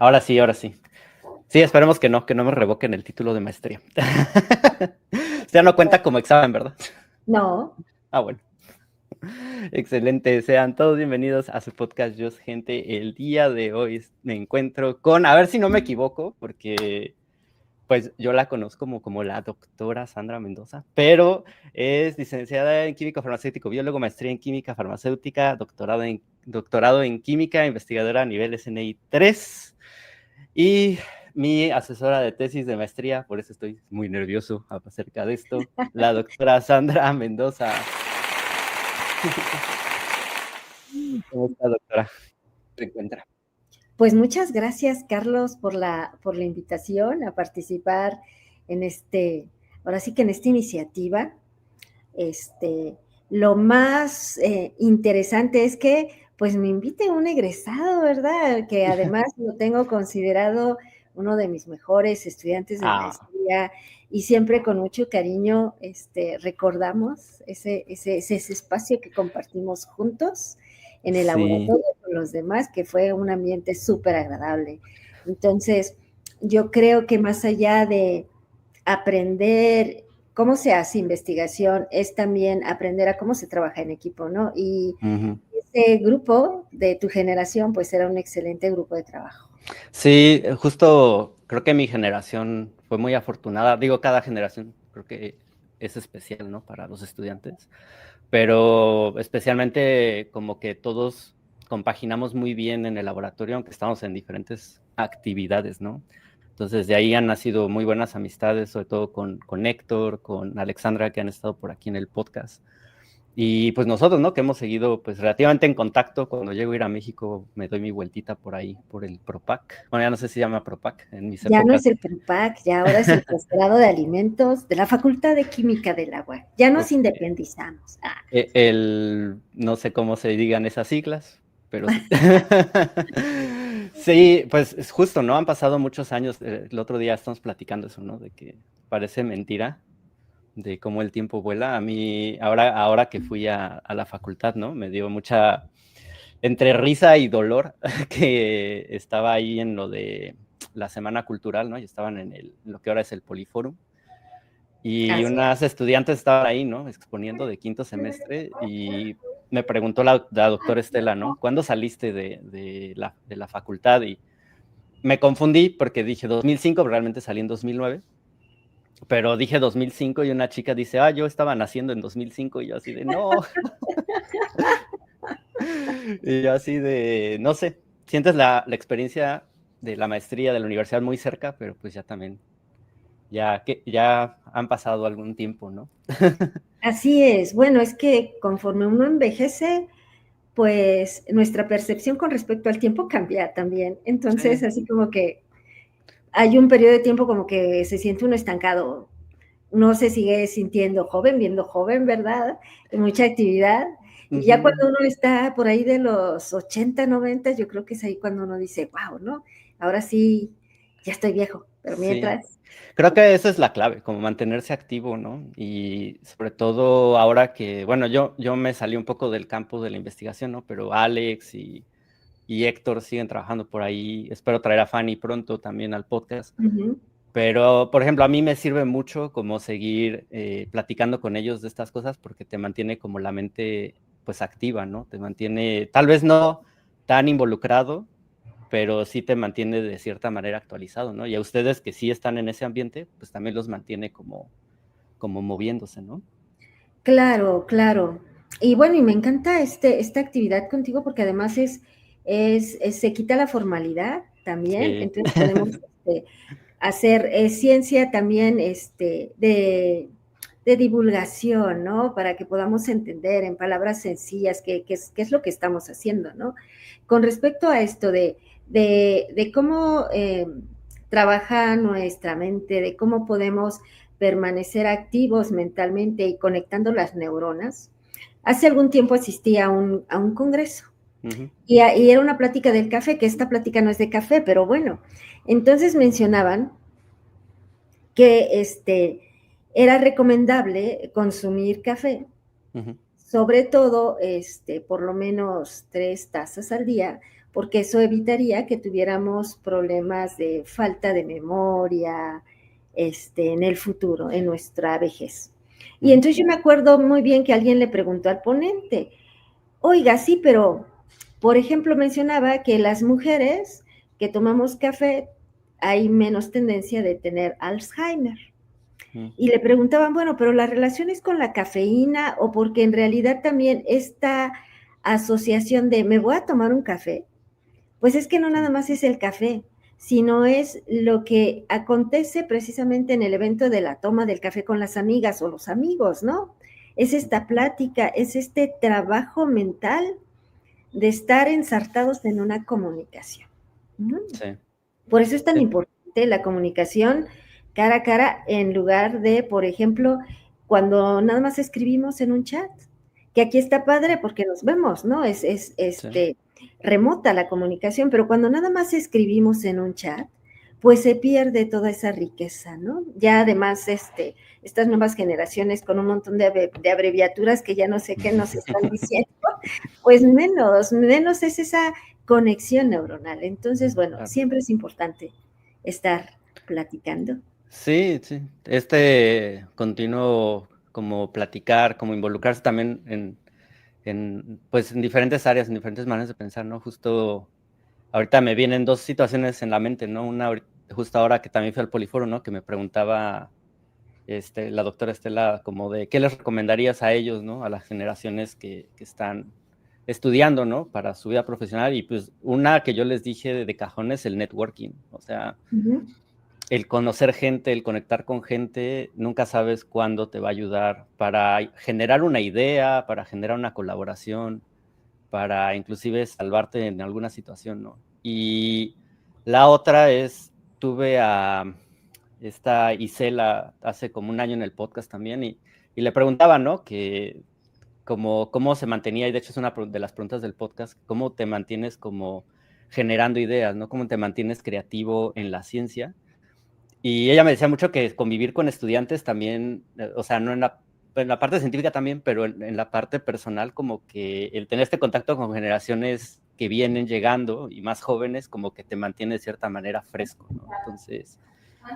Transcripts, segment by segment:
Ahora sí, ahora sí. Sí, esperemos que no me revoquen el título de maestría. Ya no cuenta como examen, ¿verdad? No, Ah, bueno. Excelente. Sean todos bienvenidos a su podcast Just Gente. El día de hoy me encuentro con, a ver si no me equivoco, porque pues yo la conozco como la doctora Sandra Mendoza, pero es licenciada en Químico Farmacéutico Biólogo, maestría en Química Farmacéutica, doctorado en Química, investigadora a nivel SNI 3 y mi asesora de tesis de maestría, por eso estoy muy nervioso acerca de esto, la doctora Sandra Mendoza. ¿Cómo está, doctora? ¿Se encuentra? pues muchas gracias, Carlos, por la invitación a participar en ahora sí que en esta iniciativa. Este, lo más interesante es que pues me invite un egresado, ¿verdad? Que además lo tengo considerado uno de mis mejores estudiantes de Ah, maestría y siempre con mucho cariño recordamos ese espacio que compartimos juntos en el sí. laboratorio con los demás, que fue un ambiente súper agradable. Entonces, yo creo que más allá de aprender cómo se hace investigación, es también aprender a cómo se trabaja en equipo, ¿no? Y Uh-huh. ese grupo de tu generación, pues era un excelente grupo de trabajo. Sí, justo creo que mi generación fue muy afortunada. Digo, cada generación creo que es especial, ¿no? Para los estudiantes, pero especialmente como que todos compaginamos muy bien en el laboratorio, aunque estamos en diferentes actividades, ¿no? Entonces, de ahí han nacido muy buenas amistades, sobre todo con Héctor, con Alexandra, que han estado por aquí en el podcast. Y pues nosotros, ¿no? Que hemos seguido pues relativamente en contacto. Cuando llego a ir a México me doy mi vueltita por ahí, por el Propac. Bueno, ya no sé si se llama Propac en mis Ya no épocas. es el PROPAC, ya ahora es el posgrado de alimentos de la Facultad de Química del Agua. Ya nos Ok. independizamos. No sé cómo se digan esas siglas, pero sí. Sí, pues es justo, ¿no? Han pasado muchos años. El otro día estamos platicando eso, ¿no? De que parece mentira, de cómo el tiempo vuela. A mí, ahora que fui a la facultad, ¿no? Me dio mucha entre risa y dolor que estaba ahí en lo de la Semana Cultural, ¿no? Y estaban en lo que ahora es el Poliforum. Y Así unas estudiantes estaban ahí, ¿no? Exponiendo de quinto semestre y me preguntó la doctora Estela, ¿no? ¿Cuándo saliste de la facultad? Y me confundí porque dije 2005, pero realmente salí en 2009. Pero dije 2005 y una chica dice, yo estaba naciendo en 2005 y yo así de, no. Y yo así de, no sé, sientes la experiencia de la maestría de la universidad muy cerca, pero pues ya también, ya han pasado algún tiempo, ¿no? Así es. Bueno, es que conforme uno envejece, pues nuestra percepción con respecto al tiempo cambia también. Entonces, Sí. así como que hay un periodo de tiempo como que se siente uno estancado, no se sigue sintiendo joven, viendo joven, ¿verdad? En mucha actividad. Y ya Ujú. cuando uno está por ahí de los 80, 90, yo creo que es ahí cuando uno dice, wow, ¿no? Ahora sí, ya estoy viejo, pero Sí, mientras, creo que esa es la clave, como mantenerse activo, ¿no? Y sobre todo ahora que, bueno, yo me salí un poco del campo de la investigación, ¿no? Pero Alex y Héctor siguen trabajando por ahí. Espero traer a Fanny pronto también al podcast. uh-huh. Pero, por ejemplo, a mí me sirve mucho como seguir platicando con ellos de estas cosas porque te mantiene como la mente pues activa, ¿no? Te mantiene, tal vez no tan involucrado, pero sí te mantiene de cierta manera actualizado, ¿no? Y a ustedes que sí están en ese ambiente, pues también los mantiene como moviéndose, ¿no? Claro, claro. Y bueno, y me encanta esta actividad contigo porque además se quita la formalidad también, Sí. entonces podemos hacer ciencia también de divulgación, ¿no? Para que podamos entender en palabras sencillas qué es lo que estamos haciendo, ¿no? Con respecto a esto de cómo trabaja nuestra mente, de cómo podemos permanecer activos mentalmente y conectando las neuronas, hace algún tiempo asistí a un congreso Ujú. y era una plática del café, que esta plática no es de café, pero bueno, entonces mencionaban que era recomendable consumir café, Ujú. sobre todo por lo menos 3 tazas al día, porque eso evitaría que tuviéramos problemas de falta de memoria en el futuro, en nuestra vejez. Y entonces yo me acuerdo muy bien que alguien le preguntó al ponente, oiga, sí, pero, por ejemplo, mencionaba que las mujeres que tomamos café hay menos tendencia de tener Alzheimer. Y le preguntaban, bueno, pero la relación es con la cafeína o porque en realidad también esta asociación de me voy a tomar un café, pues es que no nada más es el café, sino es lo que acontece precisamente en el evento de la toma del café con las amigas o los amigos, ¿no? Es esta plática, es este trabajo mental de estar ensartados en una comunicación. Sí. Por eso es tan Sí. importante la comunicación cara a cara en lugar de, por ejemplo, cuando nada más escribimos en un chat, que aquí está padre porque nos vemos, ¿no? Es Sí. remota la comunicación, pero cuando nada más escribimos en un chat, pues se pierde toda esa riqueza, ¿no? Ya además, estas nuevas generaciones con un montón de abreviaturas que ya no sé qué nos están diciendo, pues menos es esa conexión neuronal. Entonces, bueno, Claro. siempre es importante estar platicando. Sí, sí. Este continuo como platicar, como involucrarse también pues en diferentes áreas, en diferentes maneras de pensar, ¿no? Justo ahorita me vienen dos situaciones en la mente, ¿no? Una justo ahora que también fui al Poliforo, ¿no? Que me preguntaba la doctora Estela como de qué les recomendarías a ellos, ¿no? A las generaciones que están estudiando, ¿no? Para su vida profesional. Y pues una que yo les dije de cajón es el networking. O sea, el conocer gente, el conectar con gente, nunca sabes cuándo te va a ayudar para generar una idea, para generar una colaboración, para inclusive salvarte en alguna situación, ¿no? Y la otra es, tuve a esta Isela hace como un año en el podcast también y le preguntaba, ¿no? Que cómo se mantenía, y de hecho es una de las preguntas del podcast, cómo te mantienes como generando ideas, ¿no? Cómo te mantienes creativo en la ciencia. Y ella me decía mucho que convivir con estudiantes también, o sea, no en la parte científica también, pero en la parte personal, como que el tener este contacto con generaciones que vienen llegando y más jóvenes, como que te mantiene de cierta manera fresco, ¿no? Entonces,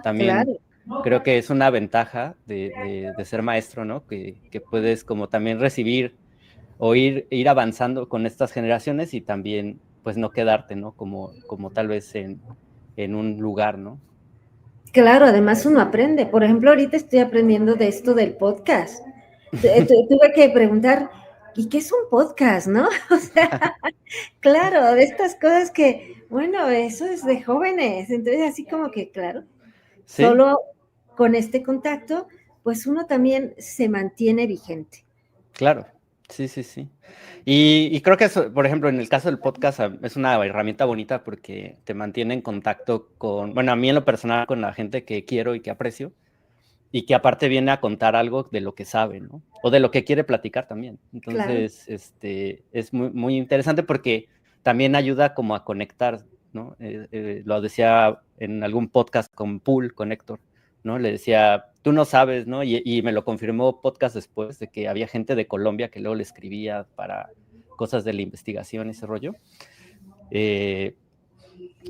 también Claro. creo que es una ventaja de ser maestro, ¿no? Que puedes como también recibir o ir avanzando con estas generaciones y también, pues, no quedarte, ¿no? Como tal vez en un lugar, ¿no? Claro, además uno aprende. Por ejemplo, ahorita estoy aprendiendo de esto del podcast. Tuve que preguntar, ¿y qué es un podcast, no? O sea, claro, de estas cosas que, bueno, eso es de jóvenes. Entonces, así como que, claro, Sí, solo con este contacto, pues uno también se mantiene vigente. claro, sí, sí, sí. Y creo que eso, por ejemplo, en el caso del podcast es una herramienta bonita porque te mantiene en contacto con, bueno, a mí en lo personal, con la gente que quiero y que aprecio, y que aparte viene a contar algo de lo que sabe, ¿no? O de lo que quiere platicar también. Claro. Entonces, es muy, muy interesante porque también ayuda como a conectar, ¿no? Lo decía en algún podcast con Pool, con Héctor, ¿no? Le decía, tú no sabes, ¿no? Y me lo confirmó podcast después de que había gente de Colombia que luego le escribía para cosas de la investigación, ese rollo.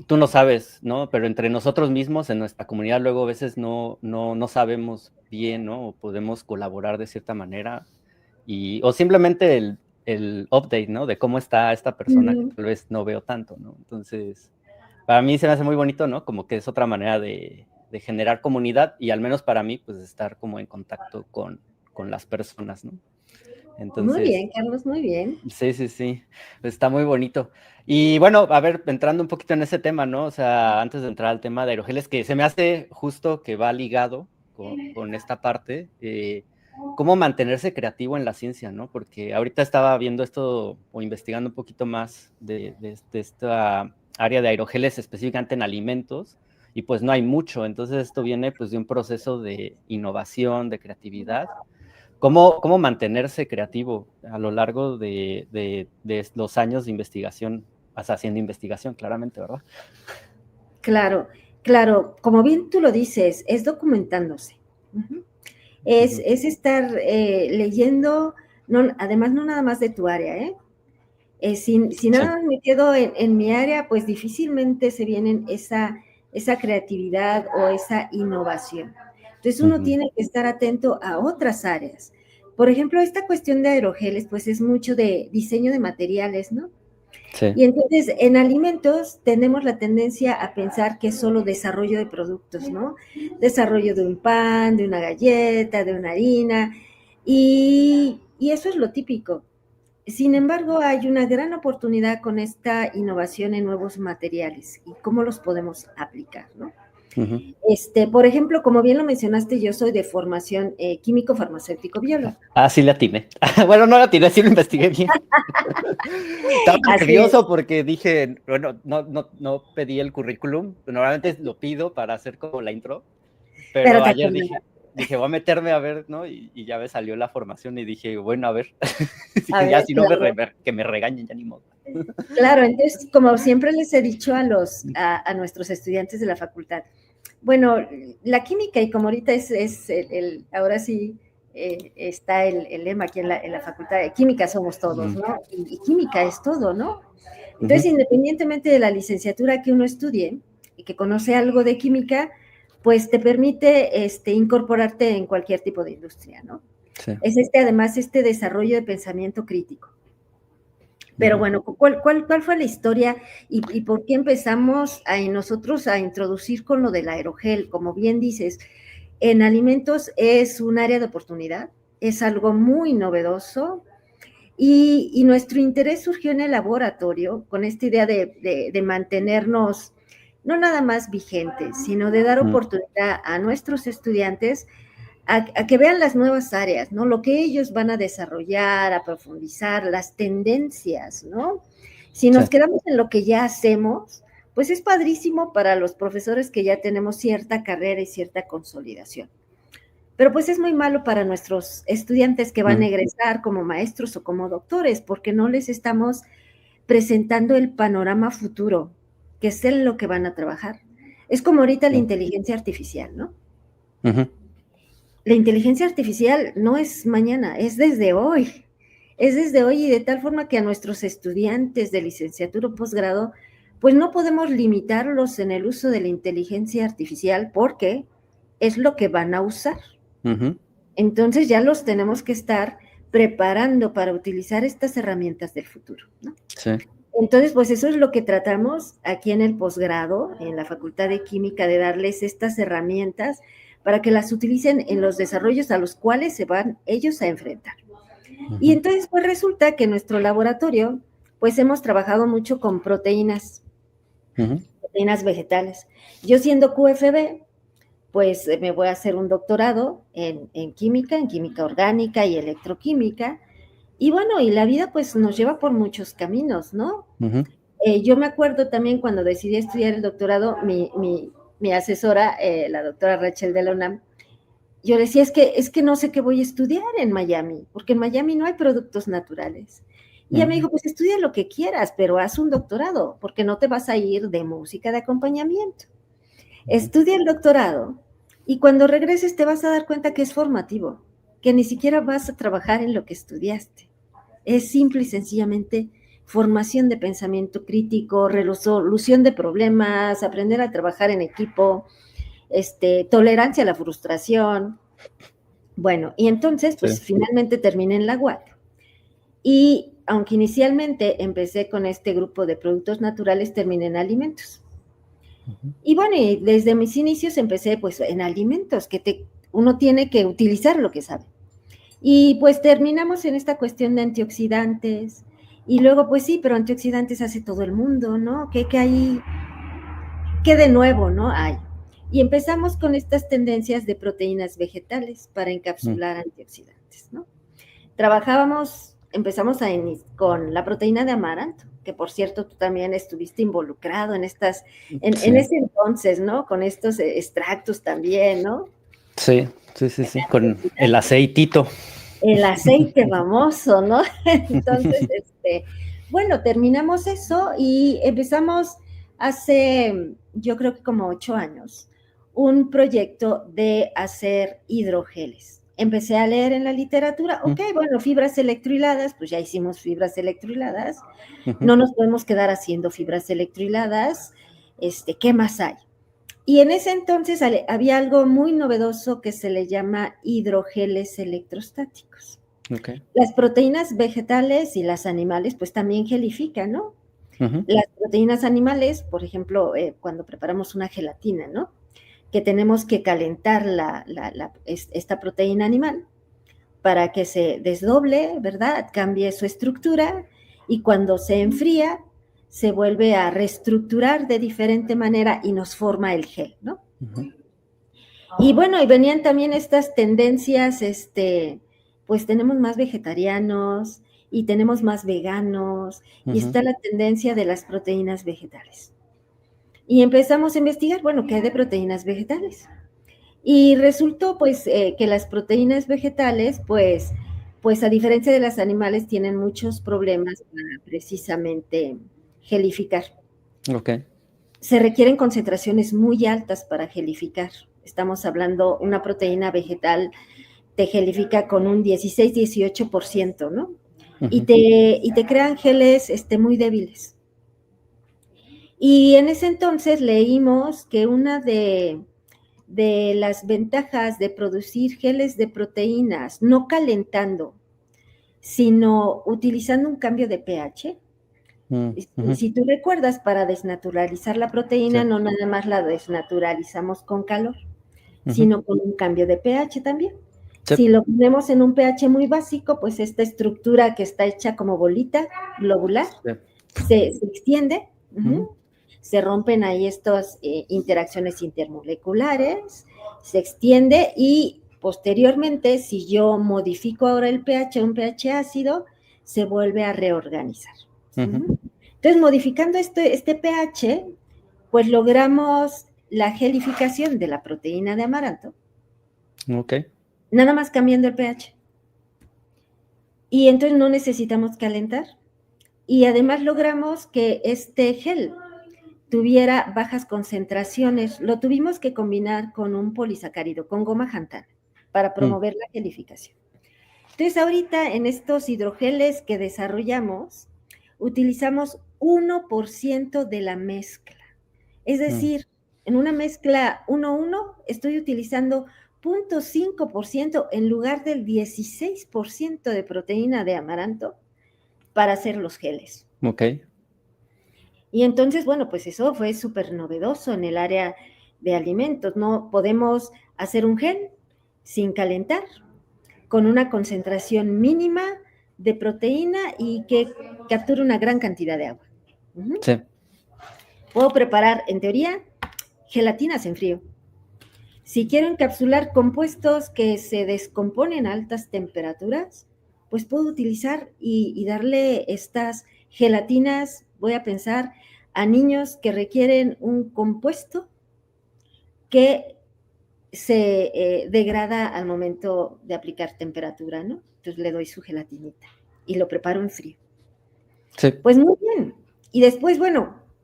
Tú no sabes, ¿no? Pero entre nosotros mismos, en nuestra comunidad, luego a veces no sabemos bien, ¿no? O podemos colaborar de cierta manera. O simplemente el update, ¿no? De cómo está esta persona que tal vez no veo tanto, ¿no? Entonces, para mí se me hace muy bonito, ¿no? Como que es otra manera de generar comunidad y al menos para mí, pues estar como en contacto con las personas, ¿no? Muy Entonces, bien, Carlos, muy bien. sí, sí, sí, está muy bonito. Y bueno, a ver, entrando un poquito en ese tema, ¿no? O sea, antes de entrar al tema de aerogeles, que se me hace justo que va ligado con esta parte, cómo mantenerse creativo en la ciencia, ¿no? Porque ahorita estaba viendo esto o investigando un poquito más de esta área de aerogeles específicamente en alimentos, y pues no hay mucho, entonces esto viene pues de un proceso de innovación, de creatividad. ¿Cómo mantenerse creativo a lo largo de los años de investigación, o sea, haciendo investigación, claramente, ¿verdad? Claro, claro, como bien tú lo dices, es documentándose. Es estar leyendo, no, además no nada más de tu área, ¿eh? Si nada más me quedo en mi área, pues difícilmente se vienen esa creatividad o esa innovación. Entonces uno tiene que estar atento a otras áreas. Por ejemplo, esta cuestión de aerogeles, pues es mucho de diseño de materiales, ¿no? Sí. Y entonces en alimentos tenemos la tendencia a pensar que es solo desarrollo de productos, ¿no? Desarrollo de un pan, de una galleta, de una harina, y eso es lo típico. Sin embargo, hay una gran oportunidad con esta innovación en nuevos materiales y cómo los podemos aplicar, ¿no? Uh-huh. Por ejemplo, como bien lo mencionaste, yo soy de formación químico farmacéutico biólogo. Ah, sí la atiné. Bueno, no la atiné, sí lo investigué bien. Estaba nervioso porque dije, bueno, no pedí el currículum. Normalmente lo pido para hacer como la intro, Pero pero te ayer acuerdas. dije, voy a meterme a ver, ¿no? Y ya me salió la formación y dije, bueno, a ver. A Dije, ya, ver, si no claro. que me regañen, ya ni modo. Claro, entonces, como siempre les he dicho a nuestros estudiantes de la facultad, bueno, la química, y como ahorita es ahora sí está el lema aquí en la facultad, de química somos todos, ¿no? Y química es todo, ¿no? Entonces, independientemente de la licenciatura que uno estudie y que conoce algo de química, pues te permite incorporarte en cualquier tipo de industria, ¿no? Sí. Es además este desarrollo de pensamiento crítico. Pero bueno, ¿cuál fue la historia y por qué empezamos nosotros a introducir con lo del aerogel? Como bien dices, en alimentos es un área de oportunidad, es algo muy novedoso y nuestro interés surgió en el laboratorio con esta idea de mantenernos no nada más vigentes, sino de dar oportunidad a nuestros estudiantes a que vean las nuevas áreas, ¿no? Lo que ellos van a desarrollar, a profundizar, las tendencias, ¿no? Si nos quedamos en lo que ya hacemos, pues es padrísimo para los profesores que ya tenemos cierta carrera y cierta consolidación. Pero pues es muy malo para nuestros estudiantes que van a egresar como maestros o como doctores, porque no les estamos presentando el panorama futuro, que es en lo que van a trabajar. Es como ahorita la inteligencia artificial, ¿no? La inteligencia artificial no es mañana, es desde hoy. Es desde hoy y de tal forma que a nuestros estudiantes de licenciatura o posgrado, pues no podemos limitarlos en el uso de la inteligencia artificial porque es lo que van a usar. Entonces ya los tenemos que estar preparando para utilizar estas herramientas del futuro, ¿no? Sí. Entonces, pues eso es lo que tratamos aquí en el posgrado, en la Facultad de Química, de darles estas herramientas para que las utilicen en los desarrollos a los cuales se van ellos a enfrentar. Y entonces, pues resulta que en nuestro laboratorio, pues hemos trabajado mucho con proteínas, proteínas vegetales. Yo siendo QFB, pues me voy a hacer un doctorado en química orgánica y electroquímica. Y bueno, y la vida pues nos lleva por muchos caminos, ¿no? Yo me acuerdo también cuando decidí estudiar el doctorado, mi asesora, la doctora Rachel de la UNAM, yo decía, es que no sé qué voy a estudiar en Miami, porque en Miami no hay productos naturales. Y ella me dijo, pues estudia lo que quieras, pero haz un doctorado, porque no te vas a ir de música de acompañamiento. Estudia el doctorado y cuando regreses te vas a dar cuenta que es formativo, que ni siquiera vas a trabajar en lo que estudiaste. Es simple y sencillamente formación de pensamiento crítico, resolución de problemas, aprender a trabajar en equipo, tolerancia a la frustración. Bueno, y entonces, pues finalmente terminé en la UAC. Y aunque inicialmente empecé con este grupo de productos naturales, terminé en alimentos. Y bueno, y desde mis inicios empecé pues en alimentos, uno tiene que utilizar lo que sabe. Y pues terminamos en esta cuestión de antioxidantes. Y luego, pues sí, pero antioxidantes hace todo el mundo, ¿no? ¿Qué hay? ¿Qué de nuevo, no hay? Y empezamos con estas tendencias de proteínas vegetales para encapsular antioxidantes, ¿no? Empezamos con la proteína de amaranto, que por cierto tú también estuviste involucrado en en ese entonces, ¿no? Con estos extractos también, ¿no? Sí, con el aceitito. El aceite famoso, ¿no? Entonces, bueno, terminamos eso y empezamos hace, yo creo que como 8 años, un proyecto de hacer hidrogeles. empecé a leer en la literatura, ok, bueno, fibras electrohiladas, pues ya hicimos fibras electrohiladas, no nos podemos quedar haciendo fibras electrohiladas, ¿qué más hay? Y en ese entonces había algo muy novedoso que se le llama hidrogeles electrostáticos. Okay. Las proteínas vegetales y las animales, pues también gelifican, ¿no? Las proteínas animales, por ejemplo, cuando preparamos una gelatina, ¿no? Que tenemos que calentar esta proteína animal para que se desdoble, ¿verdad? Cambie su estructura y cuando se enfría, se vuelve a reestructurar de diferente manera y nos forma el gel, ¿no? Y bueno, y venían también estas tendencias, pues tenemos más vegetarianos y tenemos más veganos y está la tendencia de las proteínas vegetales. Y empezamos a investigar, bueno, ¿qué hay de proteínas vegetales? Y resultó, pues, que las proteínas vegetales, pues, a diferencia de las animales, tienen muchos problemas para precisamente gelificar. Okay. Se requieren concentraciones muy altas para gelificar. Estamos hablando, una proteína vegetal te gelifica con un 16-18%, ¿no? Y te crean geles muy débiles. Y en ese entonces leímos que una de las ventajas de producir geles de proteínas, no calentando, sino utilizando un cambio de pH. Si tú recuerdas, para desnaturalizar la proteína, no nada más la desnaturalizamos con calor, sino con un cambio de pH también. Si lo ponemos en un pH muy básico, pues esta estructura que está hecha como bolita globular se extiende, se rompen ahí estas interacciones intermoleculares, se extiende y posteriormente, si yo modifico ahora el pH a un pH ácido, se vuelve a reorganizar. Entonces, modificando este pH, pues logramos la gelificación de la proteína de amaranto. Okay. Nada más cambiando el pH. Y entonces no necesitamos calentar. Y además logramos que este gel tuviera bajas concentraciones. Lo tuvimos que combinar con un polisacárido, con goma xanthana, para promover la gelificación. Entonces, ahorita en estos hidrogeles que desarrollamos, utilizamos 1% de la mezcla. Es decir, en una mezcla 1-1 estoy utilizando 0.5% en lugar del 16% de proteína de amaranto para hacer los geles. Okay. Y entonces, bueno, pues eso fue súper novedoso en el área de alimentos, ¿no? Podemos hacer un gel sin calentar, con una concentración mínima de proteína y que capture una gran cantidad de agua. Sí. Puedo preparar, en teoría, gelatinas en frío. Si quiero encapsular compuestos que se descomponen a altas temperaturas, pues puedo utilizar y darle estas gelatinas, voy a pensar, a niños que requieren un compuesto que se degrada al momento de aplicar temperatura, ¿no? Entonces le doy su gelatinita y lo preparo en frío. Sí. Pues muy bien. Y después,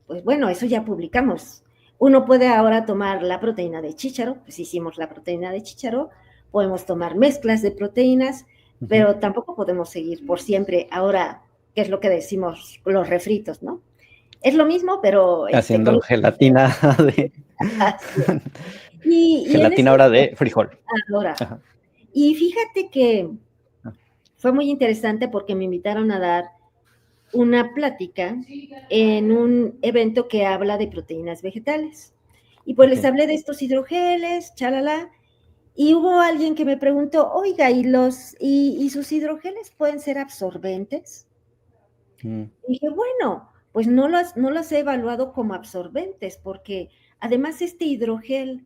pues eso ya publicamos. Uno puede ahora tomar la proteína de chícharo, pues hicimos la proteína de chícharo, podemos tomar mezclas de proteínas, pero tampoco podemos seguir por siempre ahora, ¿qué es lo que decimos? Los refritos, ¿no? Es lo mismo, pero... Haciendo gelatina de... Gelatina ahora de frijol. Ahora. Ajá. Y fíjate que fue muy interesante porque me invitaron a dar una plática en un evento que habla de proteínas vegetales. Y pues les hablé de estos hidrogeles, chalala, y hubo alguien que me preguntó, oiga, ¿y sus hidrogeles pueden ser absorbentes? Y dije, bueno, pues no los he evaluado como absorbentes, porque además este hidrogel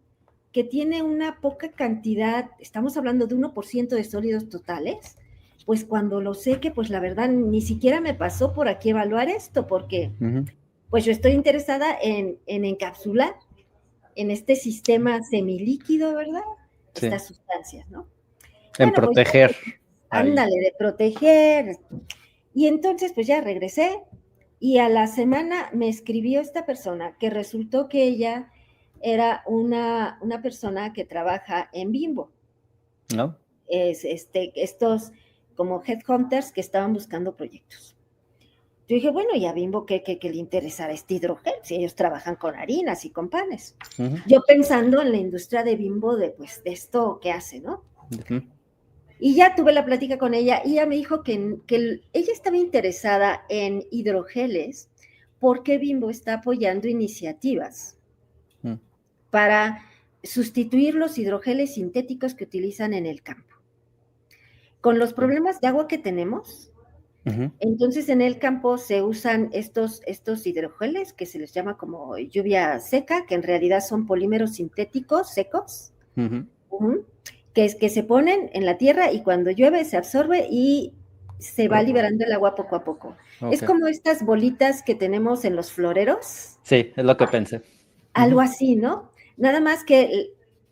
que tiene una poca cantidad, estamos hablando de 1% de sólidos totales, pues cuando lo seque, pues la verdad ni siquiera me pasó por aquí evaluar esto, porque pues yo estoy interesada en encapsular en este sistema semilíquido, ¿verdad? Sí. Estas sustancias, ¿no? En proteger. Pues, ándale, de proteger. Y entonces, pues ya regresé y a la semana me escribió esta persona que resultó que ella era una persona que trabaja en Bimbo. ¿No? estos como headhunters que estaban buscando proyectos. Yo dije, bueno, y a Bimbo, ¿qué le interesará este hidrogel? Si ellos trabajan con harinas y con panes. Yo pensando en la industria de Bimbo, de esto que hace, ¿no? Y ya tuve la plática con ella y ella me dijo que ella estaba interesada en hidrogeles porque Bimbo está apoyando iniciativas para sustituir los hidrogeles sintéticos que utilizan en el campo. Con los problemas de agua que tenemos, entonces en el campo se usan estos hidrogeles que se les llama como lluvia seca, que en realidad son polímeros sintéticos secos, que se ponen en la tierra y cuando llueve se absorbe y se va liberando el agua poco a poco. Es como estas bolitas que tenemos en los floreros. Sí, es lo que pensé. Algo así, ¿no? Nada más que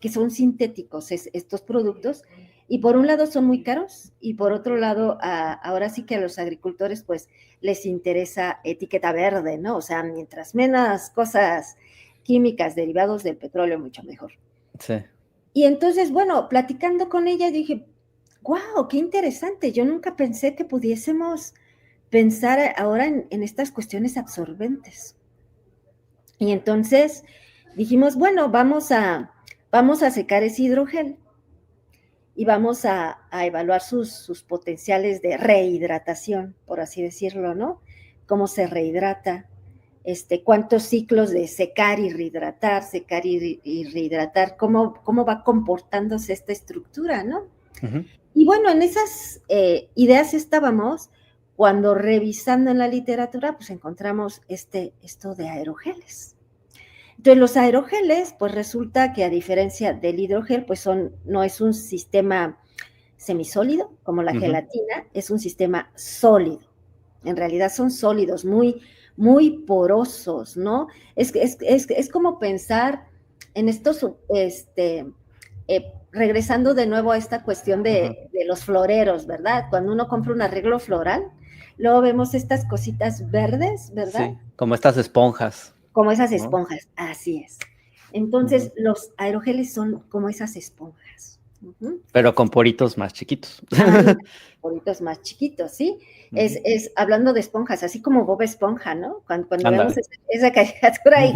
son sintéticos estos productos. Y por un lado son muy caros y por otro lado, ahora sí que a los agricultores pues les interesa etiqueta verde, ¿no? O sea, mientras menos cosas químicas derivados del petróleo, mucho mejor. Sí. Y entonces, bueno, platicando con ella dije, wow, qué interesante. Yo nunca pensé que pudiésemos pensar ahora en estas cuestiones absorbentes. Y entonces dijimos, bueno, vamos a secar ese hidrogel y vamos a evaluar sus potenciales de rehidratación, por así decirlo, ¿no? Cómo se rehidrata, cuántos ciclos de secar y rehidratar, cómo va comportándose esta estructura, ¿no? Y bueno, en esas ideas estábamos cuando revisando en la literatura, pues encontramos esto de aerogeles. Entonces, los aerogeles, pues resulta que a diferencia del hidrogel, pues no es un sistema semisólido, como la gelatina, es un sistema sólido. En realidad son sólidos, muy, muy porosos, ¿no? Es como pensar en estos, regresando de nuevo a esta cuestión de los floreros, ¿verdad? Cuando uno compra un arreglo floral, luego vemos estas cositas verdes, ¿verdad? Sí, como estas esponjas. Como esas esponjas, ¿no? Así es. Entonces, los aerogeles son como esas esponjas. Pero con poritos más chiquitos. Poritos más chiquitos, ¿sí? Es hablando de esponjas, así como Bob Esponja, ¿no? Cuando vemos esa caricatura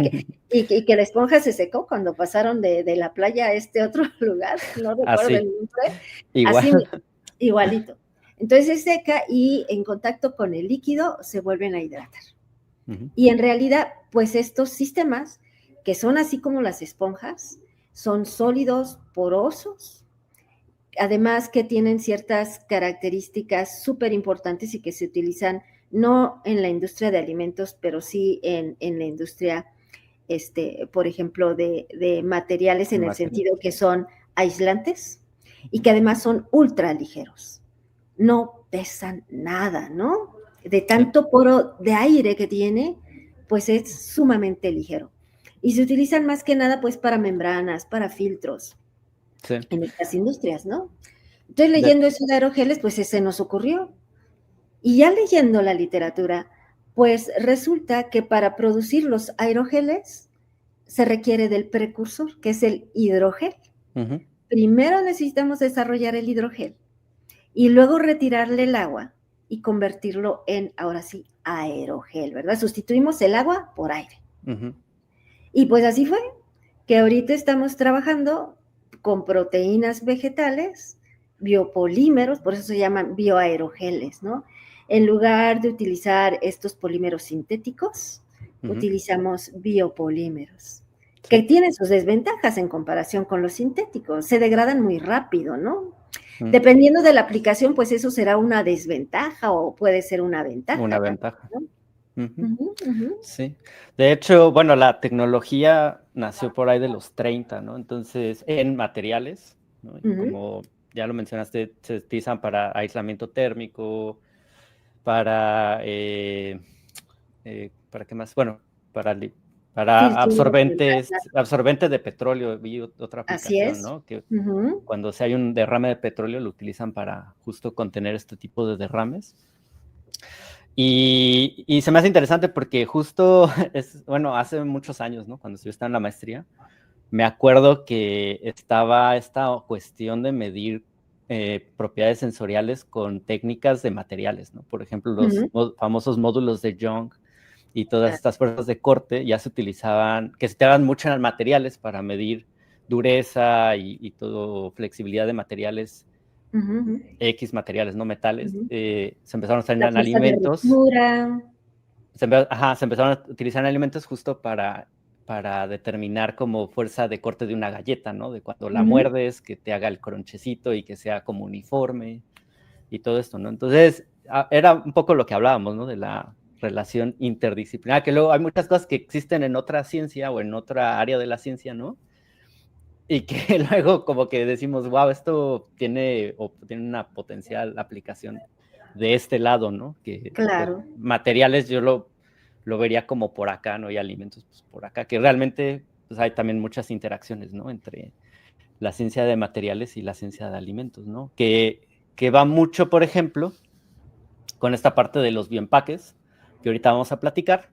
y que la esponja se secó cuando pasaron de la playa a este otro lugar, no recuerdo el nombre. Igual. Así, igualito. Entonces se seca y en contacto con el líquido se vuelven a hidratar. Y en realidad, pues estos sistemas, que son así como las esponjas, son sólidos, porosos, además que tienen ciertas características súper importantes y que se utilizan no en la industria de alimentos, pero sí en la industria, por ejemplo, de materiales en el sentido que son aislantes y que además son ultra ligeros. No pesan nada, ¿no? De tanto poro de aire que tiene, pues es sumamente ligero. Y se utilizan más que nada pues para membranas, para filtros, en estas industrias, ¿no? Entonces leyendo eso de aerogeles, pues se nos ocurrió. Y ya leyendo la literatura, pues resulta que para producir los aerogeles se requiere del precursor, que es el hidrogel. Primero necesitamos desarrollar el hidrogel y luego retirarle el agua y convertirlo en, ahora sí, aerogel, ¿verdad? Sustituimos el agua por aire. Y pues así fue, que ahorita estamos trabajando con proteínas vegetales, biopolímeros, por eso se llaman bioaerogeles, ¿no? En lugar de utilizar estos polímeros sintéticos, utilizamos biopolímeros, que tienen sus desventajas en comparación con los sintéticos, se degradan muy rápido, ¿no? Dependiendo de la aplicación, pues eso será una desventaja o puede ser una ventaja. Una ventaja. ¿No? Sí. De hecho, bueno, la tecnología nació por ahí de los 30, ¿no? Entonces, en materiales, ¿no? Como ya lo mencionaste, se utilizan para aislamiento térmico, para qué más, bueno, para absorbentes de petróleo y otra aplicación, ¿no? Que cuando se hay un derrame de petróleo lo utilizan para justo contener este tipo de derrames. Y se me hace interesante porque justo, bueno, hace muchos años, ¿no? Cuando yo estaba en la maestría, me acuerdo que estaba esta cuestión de medir propiedades sensoriales con técnicas de materiales, ¿no? Por ejemplo, los famosos módulos de Young y todas estas fuerzas de corte ya se utilizaban, que se utilizaban mucho en materiales para medir dureza y todo, flexibilidad de materiales, X materiales, no metales. Se empezaron a usar en alimentos. Se empezaron a utilizar en alimentos justo para determinar como fuerza de corte de una galleta, ¿no? De cuando la muerdes, que te haga el cronchecito y que sea como uniforme y todo esto, ¿no? Entonces, era un poco lo que hablábamos, ¿no? De la relación interdisciplinar, que luego hay muchas cosas que existen en otra ciencia o en otra área de la ciencia, ¿no? Y que luego como que decimos, wow, esto tiene una potencial aplicación de este lado, ¿no? Que claro. Pues, materiales yo lo vería como por acá, ¿no? Y alimentos pues, por acá, que realmente pues, hay también muchas interacciones, ¿no? Entre la ciencia de materiales y la ciencia de alimentos, ¿no? Que va mucho, por ejemplo, con esta parte de los bioempaques, que ahorita vamos a platicar,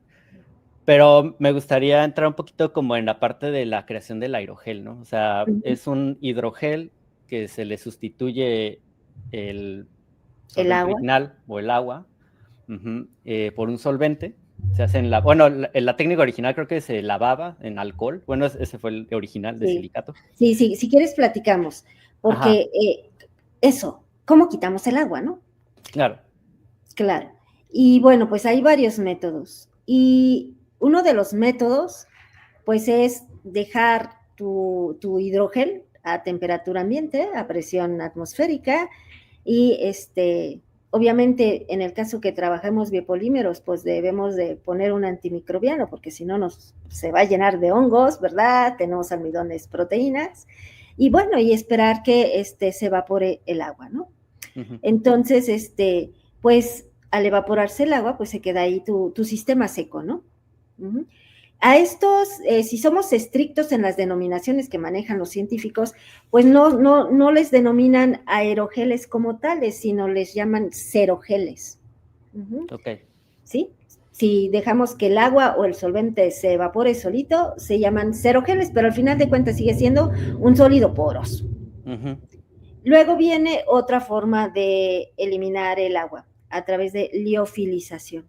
pero me gustaría entrar un poquito como en la parte de la creación del aerogel, ¿no? O sea, es un hidrogel que se le sustituye el solvente original o el agua por un solvente. Se hace en la técnica original creo que se lavaba en alcohol. Bueno, ese fue el original de silicato. Sí, si quieres platicamos, porque eso, ¿cómo quitamos el agua, no? Claro. Claro. Y bueno, pues hay varios métodos. Y uno de los métodos, pues es dejar tu hidrogel a temperatura ambiente, a presión atmosférica, y obviamente en el caso que trabajemos biopolímeros, pues debemos de poner un antimicrobiano, porque si no se va a llenar de hongos, ¿verdad? Tenemos almidones, proteínas, y bueno, y esperar que se evapore el agua, ¿no? Entonces, pues al evaporarse el agua, pues se queda ahí tu sistema seco, ¿no? A estos, si somos estrictos en las denominaciones que manejan los científicos, pues no les denominan aerogeles como tales, sino les llaman cerogeles. Ok. ¿Sí? Si dejamos que el agua o el solvente se evapore solito, se llaman cerogeles, pero al final de cuentas sigue siendo un sólido poroso. Luego viene otra forma de eliminar el agua, a través de liofilización.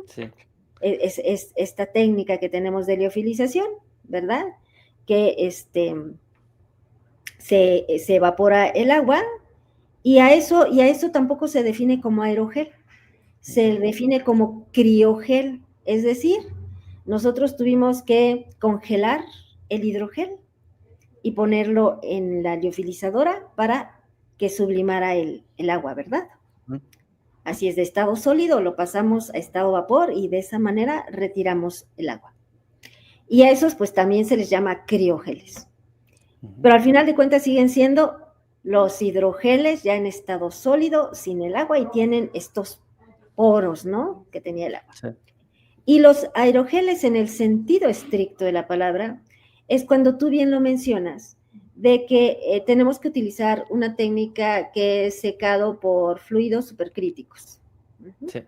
Sí. Es esta técnica que tenemos de liofilización, ¿verdad? Que se evapora el agua y a eso tampoco se define como aerogel, se define como criogel, es decir, nosotros tuvimos que congelar el hidrogel y ponerlo en la liofilizadora para que sublimara el agua, ¿verdad? Así es, de estado sólido lo pasamos a estado vapor y de esa manera retiramos el agua. Y a esos pues también se les llama criógeles. Pero al final de cuentas siguen siendo los hidrogeles ya en estado sólido, sin el agua, y tienen estos poros, ¿no? Que tenía el agua. Sí. Y los aerogeles en el sentido estricto de la palabra es cuando tú bien lo mencionas, de que tenemos que utilizar una técnica que es secado por fluidos supercríticos. Sí.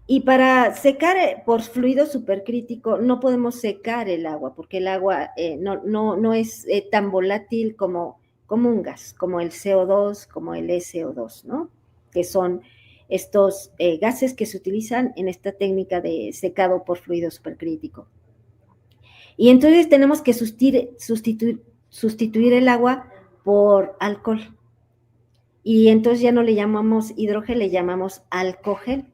Y para secar por fluido supercrítico no podemos secar el agua, porque el agua no es tan volátil como un gas, como el CO2, como el SO2, ¿no? Que son estos gases que se utilizan en esta técnica de secado por fluido supercrítico. Y entonces tenemos que sustituir el agua por alcohol. Y entonces ya no le llamamos hidrogel, le llamamos alcohol.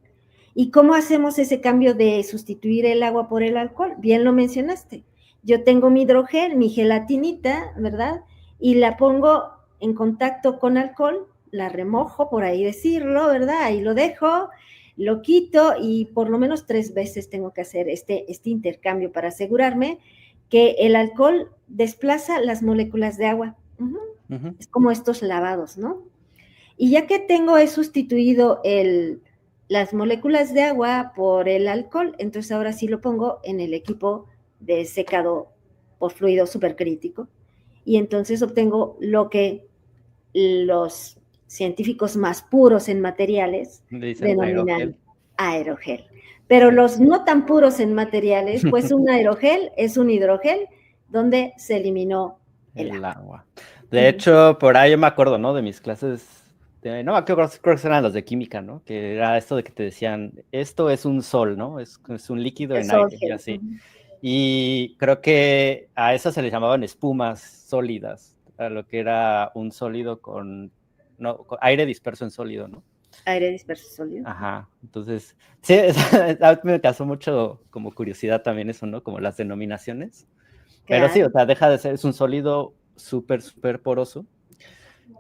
¿Y cómo hacemos ese cambio de sustituir el agua por el alcohol? Bien lo mencionaste. Yo tengo mi hidrogel, mi gelatinita, ¿verdad? Y la pongo en contacto con alcohol, la remojo, por ahí decirlo, ¿verdad? Ahí lo dejo, lo quito y por lo menos 3 veces tengo que hacer este intercambio para asegurarme que el alcohol desplaza las moléculas de agua. Es como estos lavados, ¿no? Y ya que he sustituido las moléculas de agua por el alcohol, entonces ahora sí lo pongo en el equipo de secado por fluido supercrítico y entonces obtengo lo que los científicos más puros en materiales denominan aerogel. Pero sí, los no tan puros en materiales, pues un aerogel es un hidrogel donde se eliminó el agua. De hecho, por ahí yo me acuerdo, ¿no? De mis clases, no, creo que eran las de química, ¿no? Que era esto de que te decían, esto es un sol, ¿no? Es un líquido en Eso, aire y así. Y creo que a eso se le llamaban espumas sólidas, a lo que era un sólido con aire disperso en sólido, ¿no? aire disperso sólido. Ajá, entonces, sí, me causó mucho como curiosidad también eso, ¿no? Como las denominaciones. Pero sí, o Claro. sea, deja de ser, es un sólido súper, súper poroso,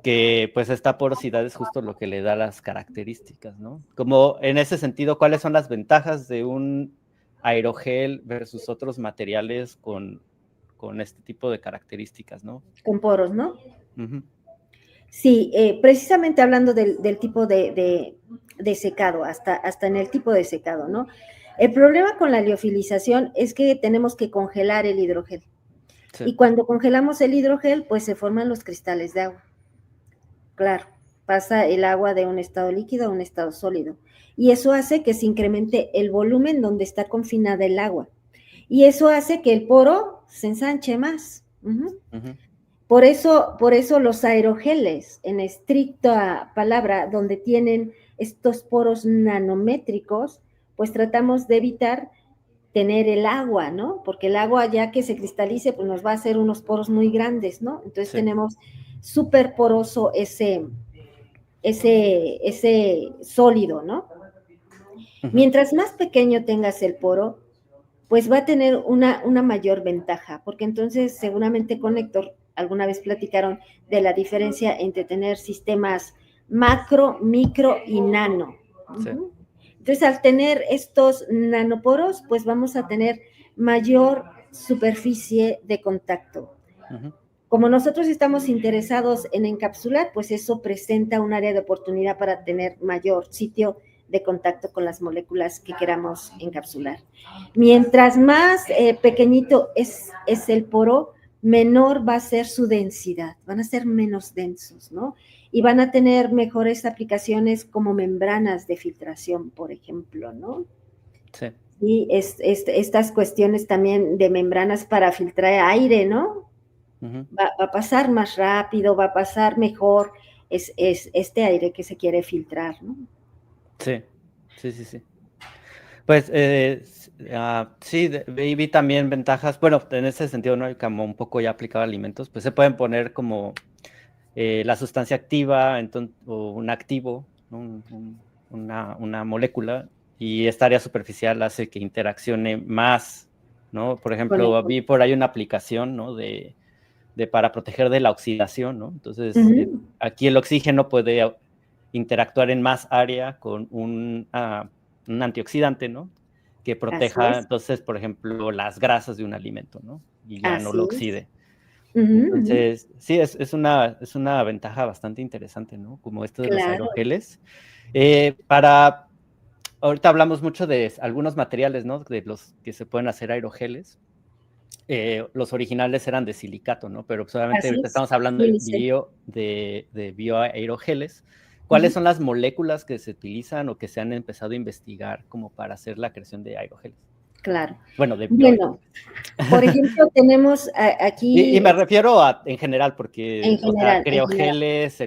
que pues esta porosidad es justo lo que le da las características, ¿no? Como en ese sentido, ¿cuáles son las ventajas de un aerogel versus otros materiales con este tipo de características, ¿no? Con poros, ¿no? Uh-huh. Sí, precisamente hablando del tipo de secado, hasta en el tipo de secado, ¿no? El problema con la liofilización es que tenemos que congelar el hidrogel. Sí. Y cuando congelamos el hidrogel, pues se forman los cristales de agua. Claro, pasa el agua de un estado líquido a un estado sólido. Y eso hace que se incremente el volumen donde está confinada el agua. Y eso hace que el poro se ensanche más. Uh-huh. Uh-huh. Por eso los aerogeles, en estricta palabra, donde tienen estos poros nanométricos, pues tratamos de evitar tener el agua, ¿no? Porque el agua ya que se cristalice, pues nos va a hacer unos poros muy grandes, ¿no? Entonces tenemos súper poroso ese sólido, ¿no? Mientras más pequeño tengas el poro, pues va a tener una mayor ventaja, porque entonces seguramente con Héctor alguna vez platicaron de la diferencia entre tener sistemas macro, micro y nano. Sí. Entonces, al tener estos nanoporos, pues vamos a tener mayor superficie de contacto. Como nosotros estamos interesados en encapsular, pues eso presenta un área de oportunidad para tener mayor sitio de contacto con las moléculas que queramos encapsular. Mientras más pequeñito es el poro, menor va a ser su densidad, van a ser menos densos, ¿no? Y van a tener mejores aplicaciones como membranas de filtración, por ejemplo, ¿no? Sí. Y estas cuestiones también de membranas para filtrar aire, ¿no? Va a pasar más rápido, va a pasar mejor es este aire que se quiere filtrar, ¿no? Sí. Pues sí, vi también ventajas, bueno, en ese sentido, ¿no? Como un poco ya aplicado a alimentos, pues se pueden poner como la sustancia activa o un activo, ¿no? una molécula, y esta área superficial hace que interaccione más, ¿no? Por ejemplo, vi por ahí una aplicación, ¿no? Para proteger de la oxidación, ¿no? Entonces, aquí el oxígeno puede interactuar en más área con un antioxidante, ¿no? Que proteja, entonces, por ejemplo, las grasas de un alimento, ¿no? Y ya no lo oxide. Entonces, sí, es una ventaja bastante interesante, ¿no? Como esto de los aerogeles. Ahorita hablamos mucho de algunos materiales, ¿no? De los que se pueden hacer aerogeles. Los originales eran de silicato, ¿no? Pero solamente ahorita estamos hablando de bioaerogeles. ¿Cuáles son las moléculas que se utilizan o que se han empezado a investigar como para hacer la creación de aerogeles? Claro. Bueno, por ejemplo, tenemos aquí... Y me refiero en general, porque, o sea, criogeles,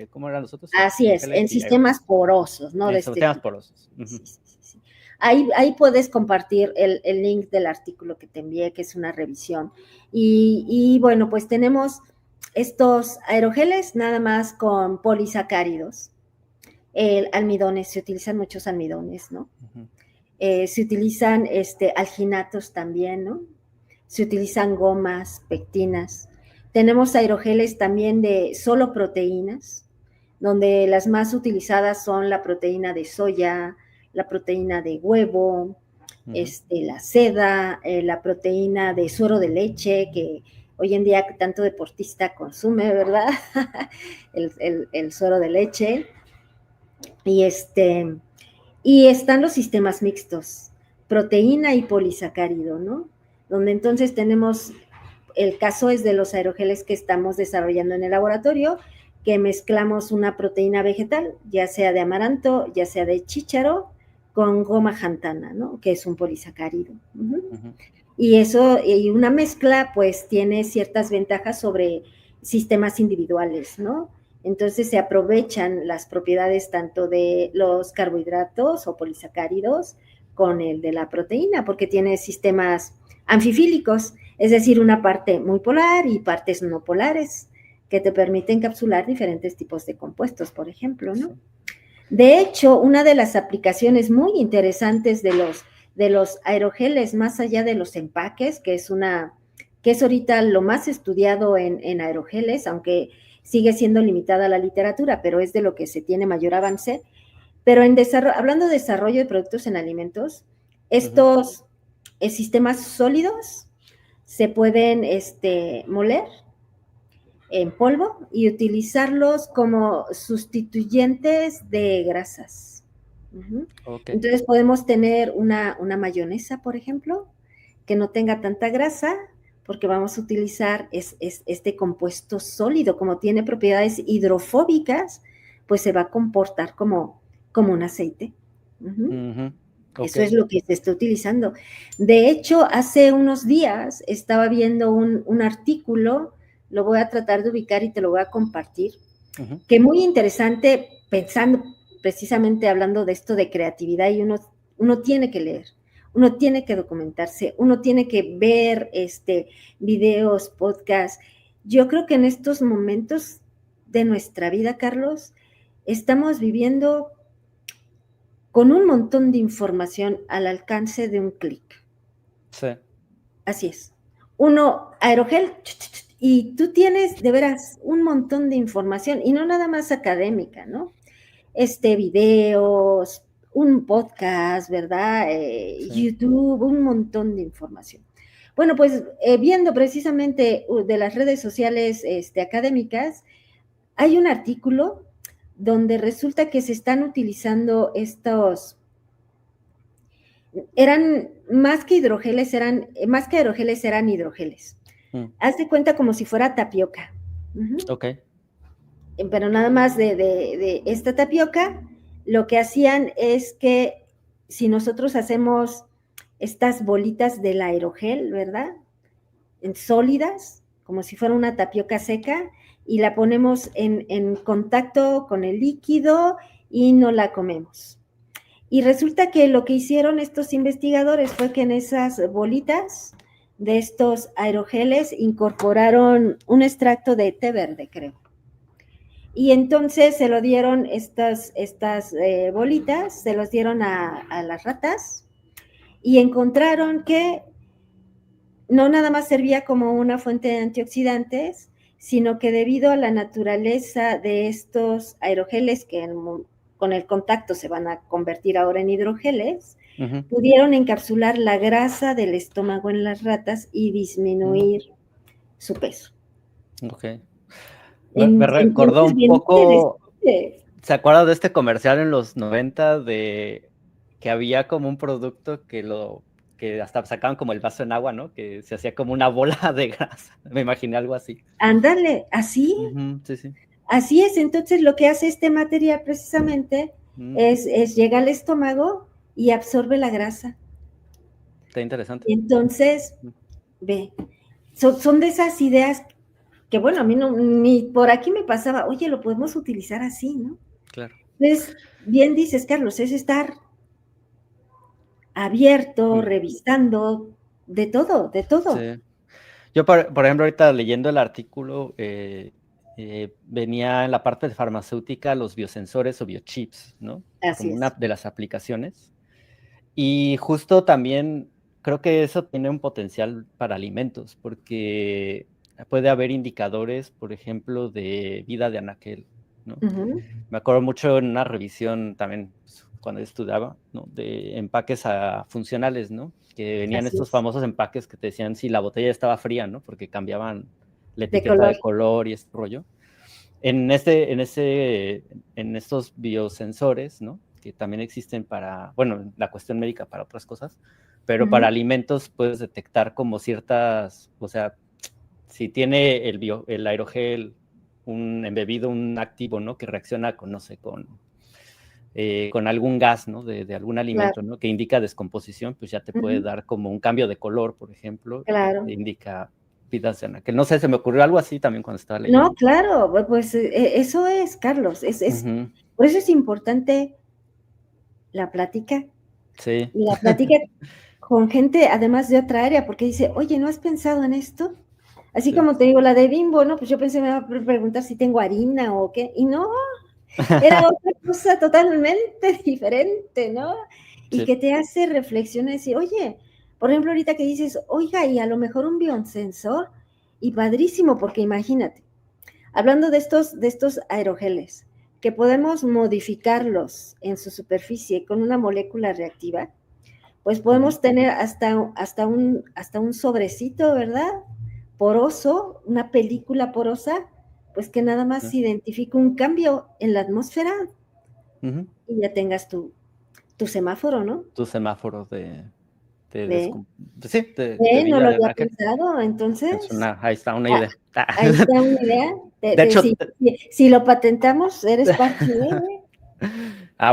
¿cómo eran los otros? Así es, en sistemas porosos, ¿no? En sistemas porosos. Sí. Ahí puedes compartir el link del artículo que te envié, que es una revisión. Y bueno, pues tenemos estos aerogeles nada más con polisacáridos. Almidones, se utilizan muchos almidones, ¿no? Se utilizan alginatos también, ¿no? Se utilizan gomas, pectinas. Tenemos aerogeles también de solo proteínas, donde las más utilizadas son la proteína de soya, la proteína de huevo, la seda, la proteína de suero de leche, que hoy en día tanto deportista consume, ¿verdad? el suero de leche. Y están los sistemas mixtos, proteína y polisacárido, ¿no? Donde entonces tenemos, el caso es de los aerogeles que estamos desarrollando en el laboratorio, que mezclamos una proteína vegetal, ya sea de amaranto, ya sea de chícharo, con goma xantana, ¿no? Que es un polisacárido. Y una mezcla, pues, tiene ciertas ventajas sobre sistemas individuales, ¿no? Entonces se aprovechan las propiedades tanto de los carbohidratos o polisacáridos con el de la proteína, porque tiene sistemas anfifílicos, es decir, una parte muy polar y partes no polares, que te permiten encapsular diferentes tipos de compuestos, por ejemplo, ¿no? De hecho, una de las aplicaciones muy interesantes de los aerogeles, más allá de los empaques, que es ahorita lo más estudiado en aerogeles, aunque sigue siendo limitada la literatura, pero es de lo que se tiene mayor avance. Pero hablando de desarrollo de productos en alimentos, estos sistemas sólidos se pueden moler en polvo y utilizarlos como sustituyentes de grasas. Okay. Entonces podemos tener una mayonesa, por ejemplo, que no tenga tanta grasa, porque vamos a utilizar este compuesto sólido, como tiene propiedades hidrofóbicas, pues se va a comportar como un aceite. Okay. Eso es lo que se está utilizando. De hecho, hace unos días estaba viendo un artículo, lo voy a tratar de ubicar y te lo voy a compartir, que muy interesante, pensando precisamente hablando de esto de creatividad, y uno tiene que leer, uno tiene que documentarse, uno tiene que ver videos, podcasts. Yo creo que en estos momentos de nuestra vida, Carlos, estamos viviendo con un montón de información al alcance de un clic. Sí. Así es. Uno, aerogel, y tú tienes de veras un montón de información, y no nada más académica, ¿no? Videos, un podcast, ¿verdad? Sí. YouTube, un montón de información. Bueno, pues viendo precisamente de las redes sociales académicas, hay un artículo donde resulta que se están utilizando eran más que aerogeles, eran hidrogeles. Haz de cuenta como si fuera tapioca. Ok. Pero nada más de esta tapioca, lo que hacían es que si nosotros hacemos estas bolitas del aerogel, ¿verdad? Sólidas, como si fuera una tapioca seca, y la ponemos en contacto con el líquido y no la comemos. Y resulta que lo que hicieron estos investigadores fue que en esas bolitas de estos aerogeles incorporaron un extracto de té verde, creo. Y entonces se lo dieron estas bolitas, se los dieron a las ratas y encontraron que no nada más servía como una fuente de antioxidantes, sino que debido a la naturaleza de estos aerogeles que con el contacto se van a convertir ahora en hidrogeles, pudieron encapsular la grasa del estómago en las ratas y disminuir su peso. Ok. Me recordó un poco, ¿se acuerdan de este comercial en los 90 de que había como un producto que hasta sacaban como el vaso en agua, ¿no? Que se hacía como una bola de grasa. Me imaginé algo así. Ándale, así. Sí, sí. Así es. Entonces lo que hace este material precisamente es llega al estómago y absorbe la grasa. Está interesante. Entonces, ve, son de esas ideas que, bueno, a mí no, ni por aquí me pasaba, oye, lo podemos utilizar así, ¿no? Claro. Entonces, bien dices, Carlos, es estar abierto, revisando, de todo, de todo. Sí. Yo, por ejemplo, ahorita leyendo el artículo, venía en la parte de farmacéutica los biosensores o biochips, ¿no? Así como es. una de las aplicaciones. Y justo también creo que eso tiene un potencial para alimentos, porque puede haber indicadores, por ejemplo, de vida de anaquel, ¿no? Me acuerdo mucho en una revisión también, pues, cuando estudiaba, ¿no? De empaques funcionales, ¿no? Que venían estos famosos empaques que te decían si la botella estaba fría, ¿no? Porque cambiaban la etiqueta de color y este rollo. En estos biosensores, ¿no? Que también existen para, bueno, la cuestión médica para otras cosas, pero para alimentos puedes detectar como ciertas, o sea, si tiene el aerogel un embebido, un activo, ¿no? Que reacciona con, no sé, con algún gas, ¿no? De algún alimento, ¿no? Que indica descomposición, pues ya te puede dar como un cambio de color, por ejemplo. Claro. Te indica vidas de anaquel. No sé, se me ocurrió algo así también cuando estaba No, leyendo. claro, pues eso es, Carlos, Ujú, por eso es importante la plática, sí. y la plática con gente además de otra área, porque dice, oye, ¿no has pensado en esto? Así Sí. como te digo, la de Bimbo, ¿no? Pues yo pensé me iba a preguntar si tengo harina o qué, y no, era otra cosa totalmente diferente, ¿no? Y Sí. que te hace reflexionar y decir, oye, por ejemplo, ahorita que dices, oiga, y a lo mejor un biosensor, y padrísimo, porque imagínate, hablando de estos aerogeles, que podemos modificarlos en su superficie con una molécula reactiva, pues Ujú, podemos tener hasta un sobrecito, ¿verdad? Poroso, una película porosa, pues que nada más sí. identifica un cambio en la atmósfera Ujú. y ya tengas tu semáforo, ¿no? Tus semáforos de ¿Ve? sí, de No vida lo de había anaquel. pensado, Es entonces, una, ahí está una ah, idea. ahí está una idea De de hecho, si lo patentamos, eres parte de,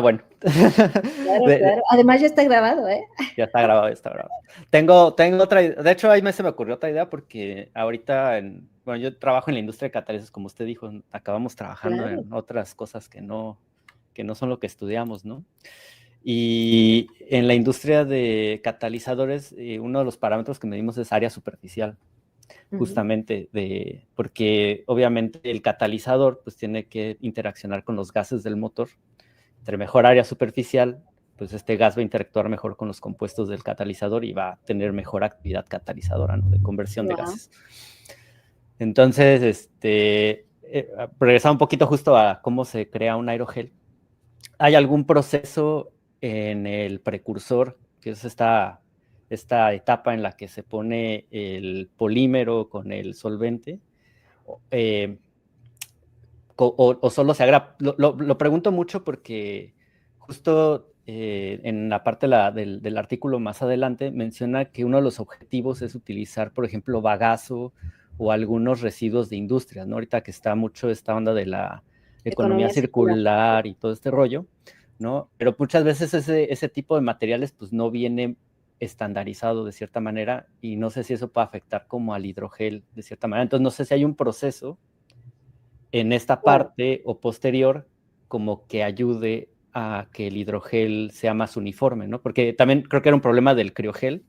bueno. claro, De- claro. Además ya está grabado, ¿eh? Ya está grabado, ya está grabado. Tengo otra idea. De hecho, ahí se me ocurrió otra idea porque ahorita, bueno, yo trabajo en la industria de catálisis, como usted dijo, acabamos trabajando Claro. en otras cosas que no son lo que estudiamos, ¿no? Y en la industria de catalizadores, uno de los parámetros que medimos es área superficial, Uh-huh. justamente porque obviamente el catalizador pues tiene que interaccionar con los gases del motor. Entre mejor área superficial, pues este gas va a interactuar mejor con los compuestos del catalizador y va a tener mejor actividad catalizadora, ¿no? De conversión de Wow. gases. Entonces, regresando un poquito justo a cómo se crea un aerogel, ¿hay algún proceso en el precursor, que es esta etapa en la que se pone el polímero con el solvente? Eh, o solo se agrega. Lo pregunto mucho porque justo en la parte del artículo más adelante menciona que uno de los objetivos es utilizar, por ejemplo, bagazo o algunos residuos de industrias, ¿no? Ahorita que está mucho esta onda de la economía Economía circular. circular y todo este rollo, ¿no? Pero muchas veces ese tipo de materiales pues no viene estandarizado de cierta manera y no sé si eso puede afectar como al hidrogel de cierta manera. Entonces no sé si hay un proceso en esta Claro. parte o posterior como que ayude a que el hidrogel sea más uniforme, ¿no? Porque también creo que era un problema del criogel,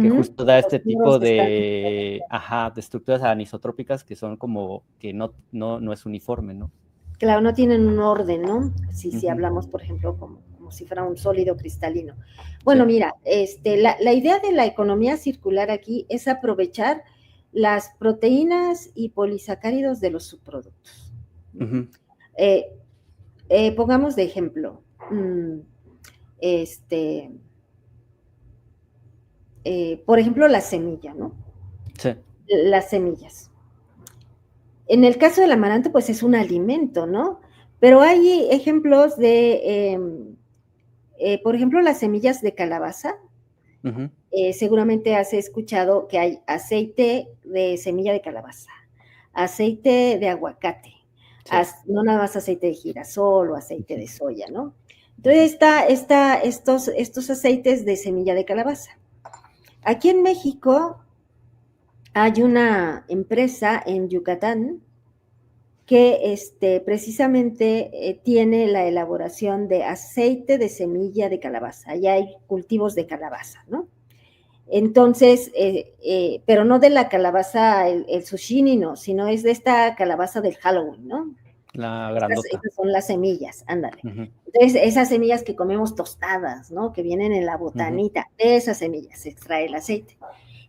que Uh-huh. justo da Los este muros tipo están. de estructuras anisotrópicas que son como que no es uniforme, ¿no? Claro, no tienen un orden, ¿no? Si Ujú, hablamos, por ejemplo, como si fuera un sólido cristalino. Bueno, sí. mira, la idea de la economía circular aquí es aprovechar las proteínas y polisacáridos de los subproductos. Ujú, Eh, pongamos de ejemplo, este, por ejemplo, la semilla, ¿no? sí. Las semillas. En el caso del amaranto, pues es un alimento, ¿no? Pero hay ejemplos por ejemplo, las semillas de calabaza. Ujú, Seguramente has escuchado que hay aceite de semilla de calabaza, aceite de aguacate, sí. no nada más aceite de girasol o aceite Ujú, de soya, ¿no? ujú, Entonces estos aceites de semilla de calabaza. Aquí en México hay una empresa en Yucatán que precisamente tiene la elaboración de aceite de semilla de calabaza. Allá hay cultivos de calabaza, ¿no? Entonces, pero no de la calabaza, el zucchini, no, sino es de esta calabaza del Halloween, ¿no? la grandota. Estas son las semillas, ándale. Ujú, Entonces, esas semillas que comemos tostadas, ¿no? Que vienen en la ujú, botanita, de esas semillas se extrae el aceite.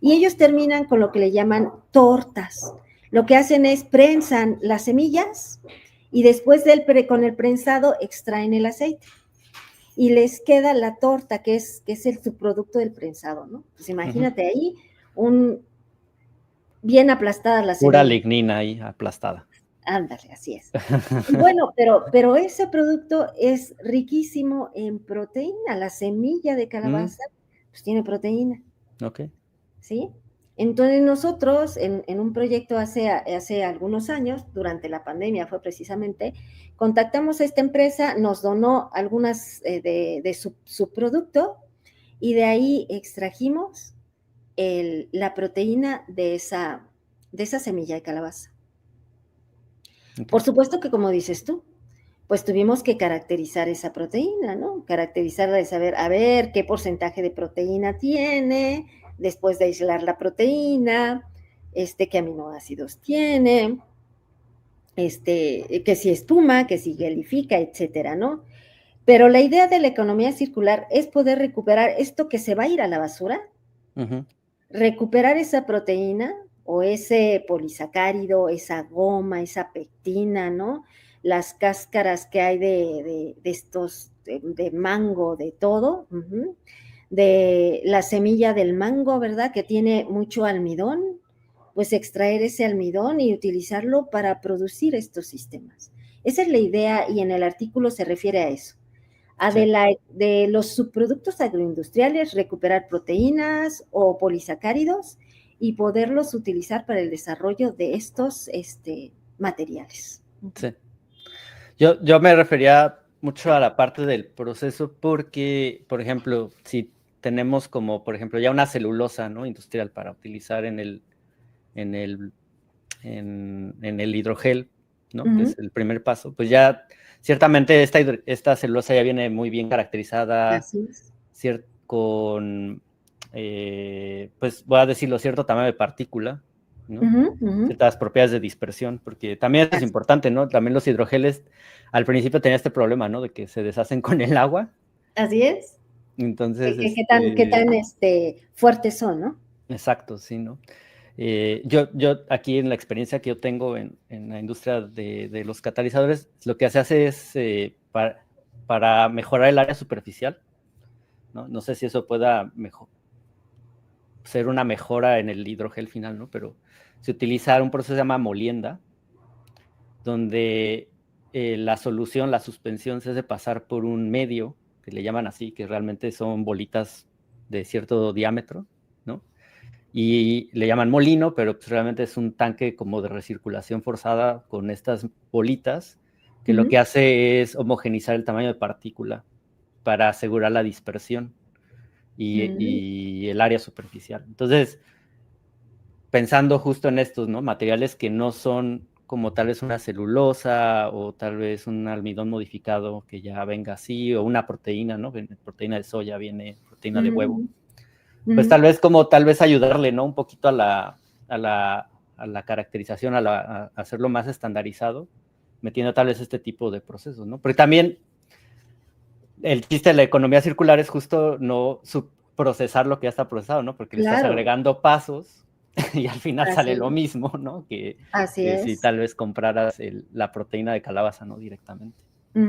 Y ellos terminan con lo que le llaman tortas. Lo que hacen es prensan las semillas y después con el prensado extraen el aceite y les queda la torta, que es el subproducto del prensado, ¿no? Pues ujú. imagínate ahí un bien aplastadas las Pura semillas. lignina ahí aplastada. Ándale, así es. Y bueno, pero ese producto es riquísimo en proteína. La semilla de Mm, calabaza, pues tiene proteína, ok. ¿sí? Entonces nosotros en un proyecto hace algunos años, durante la pandemia fue precisamente, contactamos a esta empresa, nos donó algunas de su producto y de ahí extrajimos la proteína de esa semilla de calabaza. Ok. Por supuesto que, como dices tú, pues tuvimos que caracterizar esa proteína, ¿no? Caracterizarla de saber, a ver, qué porcentaje de proteína tiene, después de aislar la proteína, qué aminoácidos tiene, que si espuma, que si gelifica, etcétera, ¿no? Pero la idea de la economía circular es poder recuperar esto que se va a ir a la basura, Ujú. recuperar esa proteína o ese polisacárido, esa goma, esa pectina, ¿no? Las cáscaras que hay de estos, de mango, de todo, de la semilla del mango, ¿verdad? Que tiene mucho almidón, pues extraer ese almidón y utilizarlo para producir estos sistemas. Esa es la idea y en el artículo se refiere a eso a Sí. de los subproductos agroindustriales, recuperar proteínas o polisacáridos y poderlos utilizar para el desarrollo de estos materiales. Sí. Yo me refería mucho a la parte del proceso porque, por ejemplo, si tenemos como, por ejemplo, ya una celulosa, ¿no? Industrial para utilizar en el, en el hidrogel, ¿no? Que es el primer paso, pues ya ciertamente esta celulosa ya viene muy bien caracterizada, Así es. con, pues voy a decirlo, cierto tamaño de partícula, ¿no? Ciertas propiedades de dispersión, porque también eso es importante, ¿no? También los hidrogeles al principio tenía este problema, ¿no? De que se deshacen con el agua. Así es. Entonces, Qué tan fuertes son, ¿no? exacto, sí, ¿no? Yo aquí en la experiencia que yo tengo en la industria de los catalizadores, lo que se hace es para mejorar el área superficial, ¿no? No sé si eso pueda ser una mejora en el hidrogel final, ¿no? Pero se utiliza un proceso que se llama molienda, donde la solución, la suspensión, se hace pasar por un medio, que le llaman así, que realmente son bolitas de cierto diámetro, ¿no? Y le llaman molino, pero pues realmente es un tanque como de recirculación forzada con estas bolitas, que lo que hace es homogenizar el tamaño de partícula para asegurar la dispersión y el área superficial. Entonces, pensando justo en estos, ¿no? Materiales que no son como tal vez una celulosa o tal vez un almidón modificado que ya venga así, o una proteína, ¿no? Proteína de soya, viene proteína de huevo. Pues tal vez ayudarle, ¿no? Un poquito a la caracterización, a hacerlo más estandarizado, metiendo tal vez este tipo de procesos, ¿no? Porque también el chiste de la economía circular es justo no procesar lo que ya está procesado, ¿no? Porque le estás Claro, agregando pasos y al final así sale lo es. mismo, ¿no? Así Que si es. tal vez compraras la proteína de calabaza, ¿no? Directamente. Sí,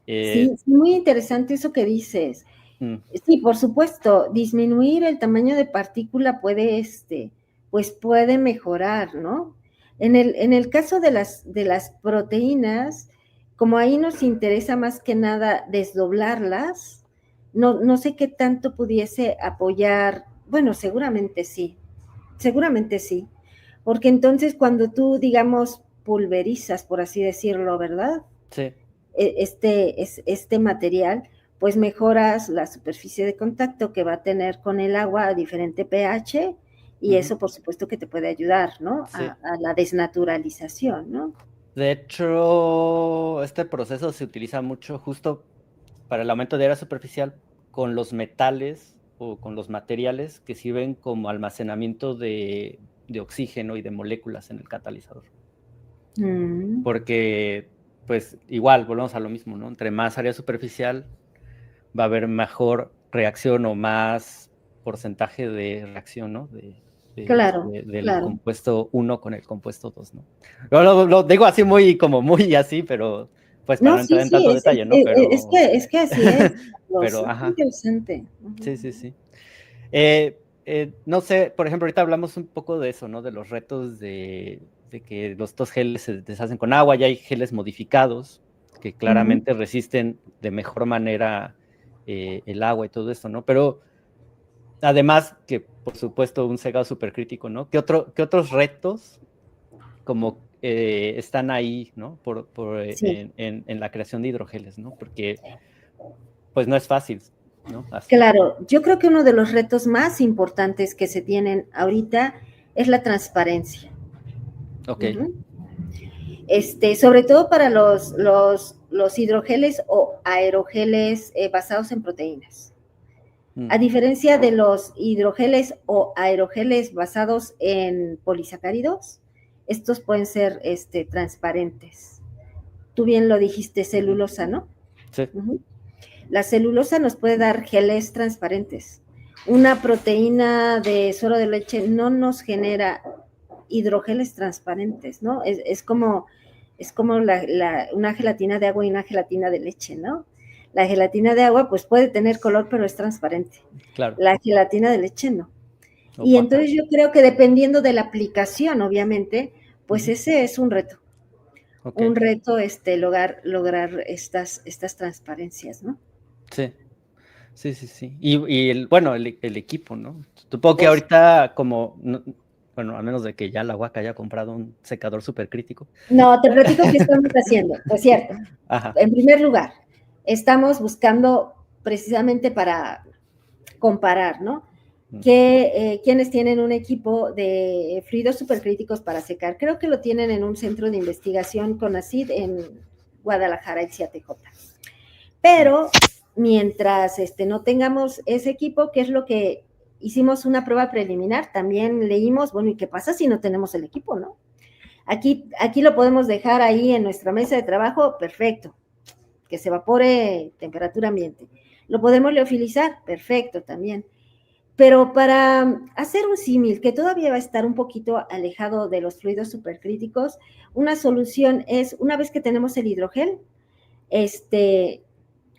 Eh, sí, muy interesante eso que dices. mm, Sí, por supuesto, disminuir el tamaño de partícula puede, pues puede mejorar, ¿no? En el caso de las proteínas, como ahí nos interesa más que nada desdoblarlas, no sé qué tanto pudiese apoyar, bueno, seguramente sí, porque entonces cuando tú, digamos, pulverizas, por así decirlo, ¿verdad? sí. Este material, pues mejoras la superficie de contacto que va a tener con el agua a diferente pH y Uh-huh. eso por supuesto que te puede ayudar, ¿no? Sí. A la desnaturalización, ¿no? De hecho, este proceso se utiliza mucho justo para el aumento de área superficial con los metales o con los materiales que sirven como almacenamiento de oxígeno y de moléculas en el catalizador. Porque, pues, igual, volvemos a lo mismo, ¿no? Entre más área superficial va a haber mejor reacción o más porcentaje de reacción, ¿no? Claro, Del claro. compuesto 1 con el compuesto 2, ¿no? Lo digo así muy así, pero pues para No, no entrar sí, en sí, tanto detalle, ¿no? es que así es, Carlos, Pero, es ajá, interesante. sí, sí, sí. No sé, por ejemplo, ahorita hablamos un poco de eso, ¿no? De los retos de que los dos geles se deshacen con agua, ya hay geles modificados que claramente resisten de mejor manera el agua y todo esto, ¿no? Pero además que, por supuesto, un secado súper crítico, ¿no? ¿Qué otros retos como están ahí, ¿no? Sí, En la creación de hidrogeles, ¿no? Porque pues no es fácil, ¿no? Así. claro, yo creo que uno de los retos más importantes que se tienen ahorita es la transparencia. Ok. Sobre todo para los hidrogeles o aerogeles basados en proteínas. A diferencia de los hidrogeles o aerogeles basados en polisacáridos, estos pueden ser transparentes. Tú bien lo dijiste, celulosa, ¿no? Sí. La celulosa nos puede dar geles transparentes. Una proteína de suero de leche no nos genera hidrogeles transparentes, ¿no? Es como una gelatina de agua y una gelatina de leche, ¿no? La gelatina de agua pues puede tener color, pero es transparente. Claro. La gelatina de leche no. Y entonces yo creo que dependiendo de la aplicación, obviamente, pues ese es un reto. Un reto lograr estas transparencias, ¿no? Sí. Y el equipo, ¿no? Supongo que ahorita bueno, a menos de que ya la Huaca haya comprado un secador súper crítico. No, te platico qué estamos haciendo, es cierto. Ajá. En primer lugar, estamos buscando precisamente para comparar, ¿no? Quienes tienen un equipo de fluidos supercríticos para secar. Creo que lo tienen en un centro de investigación CONACYT en Guadalajara, el CIATJ. Pero mientras no tengamos ese equipo, ¿qué es lo que hicimos? Una prueba preliminar, también leímos, bueno, ¿y qué pasa si no tenemos el equipo, no? Aquí lo podemos dejar ahí en nuestra mesa de trabajo, perfecto, que se evapore temperatura ambiente. ¿Lo podemos liofilizar? Perfecto, también. Pero para hacer un símil que todavía va a estar un poquito alejado de los fluidos supercríticos, una solución es, una vez que tenemos el hidrogel,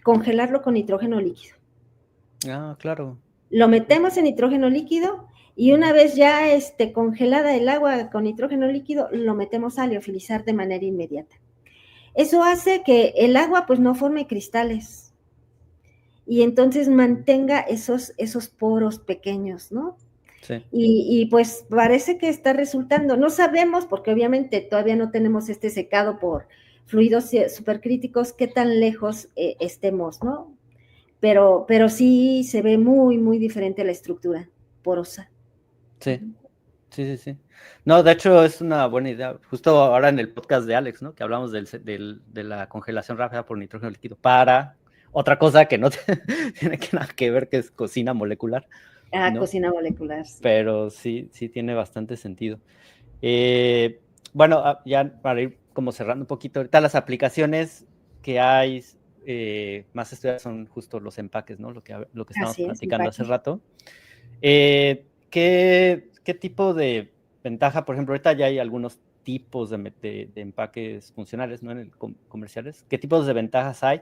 congelarlo con nitrógeno líquido. Ah, claro. Lo metemos en nitrógeno líquido y una vez ya congelada el agua con nitrógeno líquido, lo metemos a liofilizar de manera inmediata. Eso hace que el agua pues no forme cristales y entonces mantenga esos poros pequeños, ¿no? Sí. Y pues parece que está resultando. No sabemos, porque obviamente todavía no tenemos este secado por fluidos supercríticos, qué tan lejos estemos, ¿no? Pero sí se ve muy, muy diferente la estructura porosa. Sí. No, de hecho es una buena idea. Justo ahora en el podcast de Alex, ¿no? Que hablamos de la congelación rápida por nitrógeno líquido para otra cosa que no tiene nada que ver, que es cocina molecular. ¿no? Cocina molecular. Sí. Pero sí tiene bastante sentido. Bueno, ya para ir como cerrando un poquito, ahorita las aplicaciones que hay más estudiadas son justo los empaques, ¿no? Lo que estábamos platicando hace rato. ¿Qué tipo de ventaja? Por ejemplo, ahorita ya hay algunos tipos de empaques funcionales, ¿no? En el comerciales. ¿Qué tipos de ventajas hay?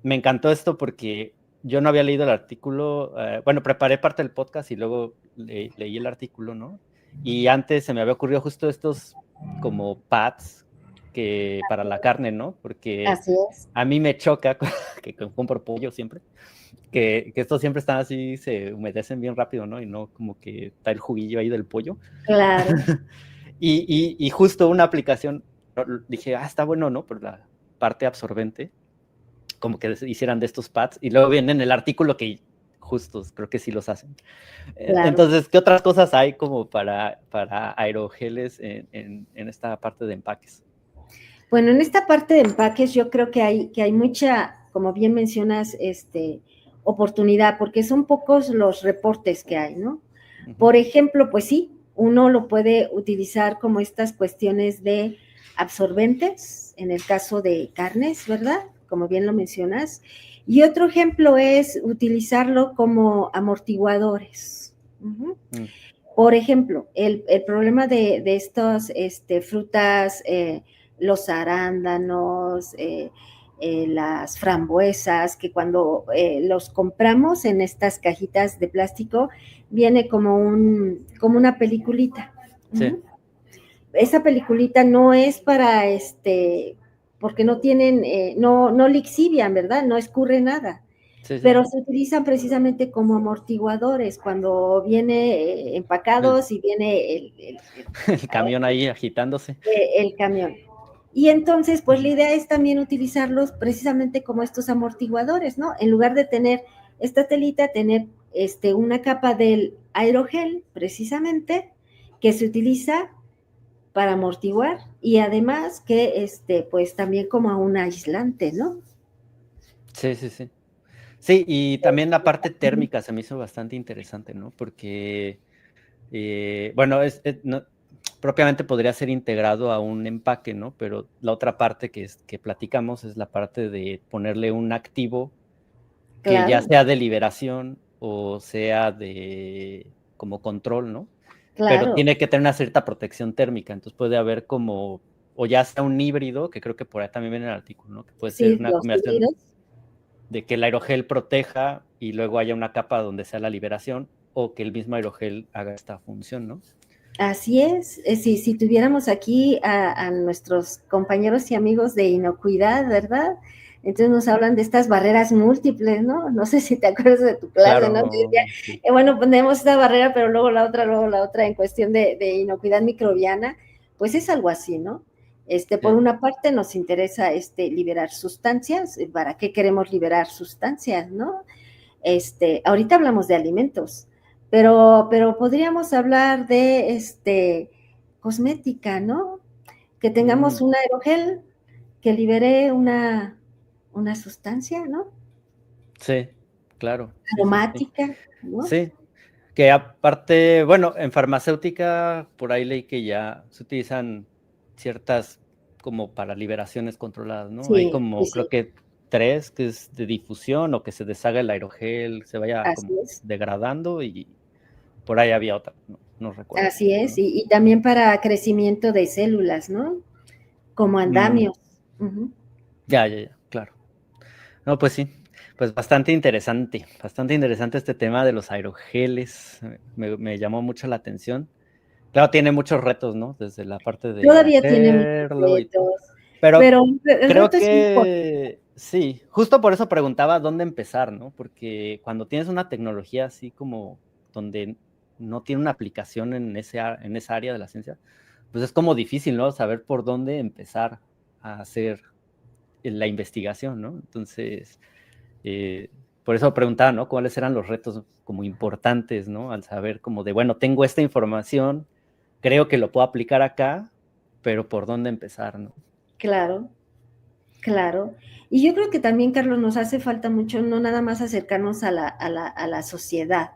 Me encantó esto porque yo no había leído el artículo. Bueno, preparé parte del podcast y luego leí el artículo, ¿no? Y antes se me había ocurrido justo estos como pads que para la carne, ¿no? Porque a mí me choca que compro pollo siempre, que estos siempre están así, se humedecen bien rápido, ¿no? Y no como que está el juguillo ahí del pollo. Claro. y justo una aplicación, dije, está bueno, ¿no? Por la parte absorbente, como que hicieran de estos pads. Y luego viene en el artículo que justos, creo que sí los hacen. Claro. Entonces, ¿qué otras cosas hay como para aerogeles en esta parte de empaques? Bueno, en esta parte de empaques yo creo que hay mucha, como bien mencionas, oportunidad, porque son pocos los reportes que hay, ¿no? Por ejemplo, pues sí, uno lo puede utilizar como estas cuestiones de absorbentes, en el caso de carnes, ¿verdad? Como bien lo mencionas. Y otro ejemplo es utilizarlo como amortiguadores. Por ejemplo, el problema de estas frutas, los arándanos, las frambuesas, que cuando los compramos en estas cajitas de plástico, viene como una peliculita. Sí. Esa peliculita no es para porque no tienen, no lixivian, ¿verdad? No escurre nada. Sí. Pero se utilizan precisamente como amortiguadores cuando viene empacados y viene el camión ahí agitándose. El camión. Y entonces, pues la idea es también utilizarlos precisamente como estos amortiguadores, ¿no? En lugar de tener esta telita, tener una capa del aerogel, precisamente, que se utiliza para amortiguar y además que pues también como un aislante, ¿no? Sí, sí, sí. Sí, y también la parte térmica se me hizo bastante interesante, ¿no? Porque, bueno, no, propiamente podría ser integrado a un empaque, ¿no? Pero la otra parte que platicamos es la parte de ponerle un activo que ya Claro, sea de liberación o sea de como control, ¿no? Pero claro. tiene que tener una cierta protección térmica, entonces puede haber como, o ya sea un híbrido, que creo que por ahí también viene el artículo, ¿no? Que puede ser Sí, una los combinación híbridos. de que el aerogel proteja y luego haya una capa donde sea la liberación, o que el mismo aerogel haga esta función, ¿no? Así es. Si tuviéramos aquí a nuestros compañeros y amigos de inocuidad, ¿verdad? Entonces nos hablan de estas barreras múltiples, ¿no? No sé si te acuerdas de tu clase, ¿no? Que decía, Claro, sí. bueno, ponemos esta barrera, pero luego la otra en cuestión de inocuidad microbiana, pues es algo así, ¿no? Por Sí. una parte nos interesa liberar sustancias. ¿Para qué queremos liberar sustancias, no? Ahorita hablamos de alimentos, pero podríamos hablar de cosmética, ¿no? Que tengamos Mm, un aerogel que libere una sustancia, ¿no? sí, claro, sí, sí, sí. Aromática, ¿no? Sí, que aparte, bueno, en farmacéutica por ahí leí que ya se utilizan ciertas como para liberaciones controladas, ¿no? Hay Sí, sí, como, creo sí, que tres, que es de difusión o que se deshaga el aerogel, se vaya así como es. degradando y por ahí había otra, no recuerdo Así ahorita, es, ¿no? y también para crecimiento de células, ¿no? Como Mm, andamios. Ujú. ya, ya, ya, claro. No, pues sí, pues bastante interesante este tema de los aerogeles, me llamó mucho la atención. Claro, tiene muchos retos, ¿no? Desde la parte de Todavía tiene muchos hacerlo y todo. retos, Pero pero el creo reto es importante. que sí, justo por eso preguntaba dónde empezar, ¿no? Porque cuando tienes una tecnología así como donde no tiene una aplicación en en esa área de la ciencia, pues es como difícil, ¿no? Saber por dónde empezar a hacer la investigación, ¿no? Entonces, eh, por eso preguntaba, ¿no? ¿Cuáles eran los retos como importantes, ¿no? Al saber como de, bueno, tengo esta información, creo que lo puedo aplicar acá, pero ¿por dónde empezar, no? Claro. Claro. Y yo creo que también, Carlos, nos hace falta mucho no nada más acercarnos a la sociedad,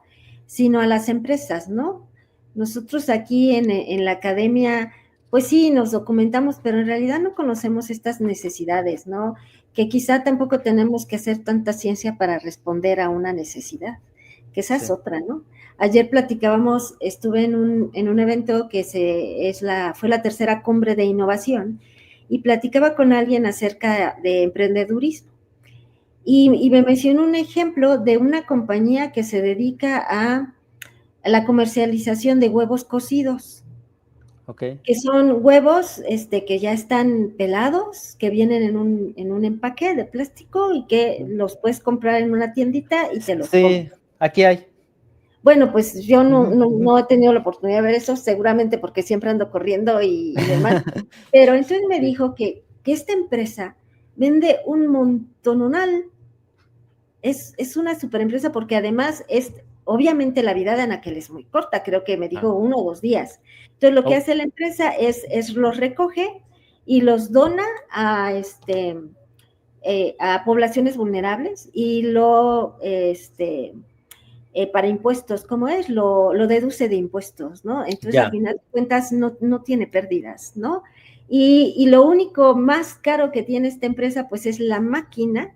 sino a las empresas, ¿no? Nosotros aquí en la academia, pues sí, nos documentamos, pero en realidad no conocemos estas necesidades, ¿no? Que quizá tampoco tenemos que hacer tanta ciencia para responder a una necesidad, que esa es Sí. otra, ¿no? Ayer platicábamos, estuve en un evento que fue la tercera cumbre de innovación, y platicaba con alguien acerca de emprendedurismo. Y me mencionó un ejemplo de una compañía que se dedica a la comercialización de huevos cocidos, Ok. que son huevos que ya están pelados, que vienen en un empaque de plástico y que los puedes comprar en una tiendita y te los comes. Sí, aquí hay. Bueno, pues yo Ujú, ujú. no he tenido la oportunidad de ver eso, seguramente porque siempre ando corriendo y demás, pero entonces me Sí. dijo que esta empresa vende un montononal, es una superempresa porque además obviamente la vida de Anaquel es muy corta, creo que me Ah. dijo 1 o 2 días. Entonces lo que Oh, hace la empresa es los recoge y los dona a poblaciones vulnerables y para impuestos, ¿cómo es? Lo deduce de impuestos, ¿no? Entonces, al ya. final de cuentas, no tiene pérdidas, ¿no? Y lo único más caro que tiene esta empresa, pues es la máquina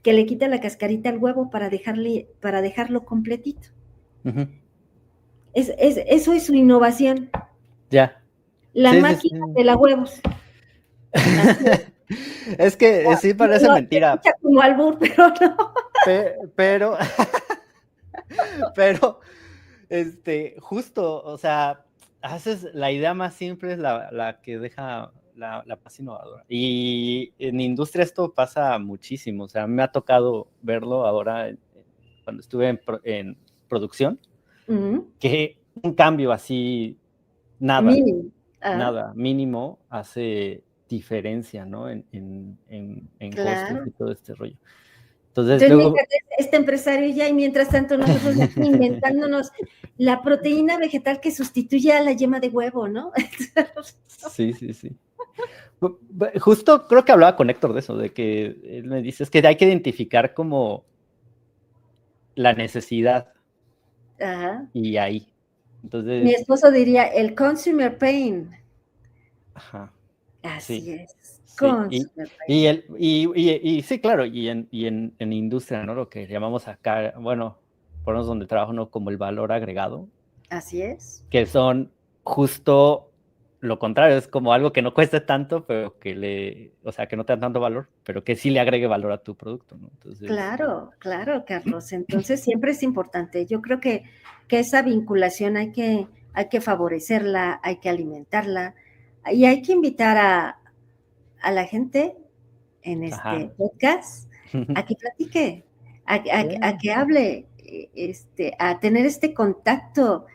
que le quita la cascarita al huevo para dejarlo completito. Ujú, Eso es su innovación, ya. la Sí, sí, máquina sí. de la huevos. Así es. Es que sí parece No, se mentira, escucha como albur, pero no. pero, pero, justo, o sea, haces la idea más simple es la que deja la más innovadora. Y en industria esto pasa muchísimo, o sea, me ha tocado verlo ahora cuando estuve en producción, Mm, que un cambio así, nada, mínimo. Ah, nada, mínimo, hace diferencia, ¿no? En costos claro. y todo este rollo. Entonces, luego... este empresario ya, y mientras tanto nosotros aquí inventándonos la proteína vegetal que sustituye a la yema de huevo, ¿no? Sí, sí, sí. Justo creo que hablaba con Héctor de eso, de que él me dice, es que hay que identificar como la necesidad. Ajá. Y ahí. Entonces... Mi esposo diría el consumer pain. Ajá. Así Sí. es. Sí. Consumer pain. Y sí, claro, y en industria, ¿no? Lo que llamamos acá, bueno, por lo menos donde trabajo, ¿no? Como el valor agregado. Así es. Que son justo lo contrario, es como algo que no cueste tanto, pero o sea, que no te dan tanto valor, pero que sí le agregue valor a tu producto, ¿no? Entonces... Claro, claro, Carlos. Entonces siempre es importante. Yo creo que esa vinculación hay que favorecerla, hay que alimentarla y hay que invitar a la gente en Ajá. este podcast a que platique, a que hable, a tener este contacto,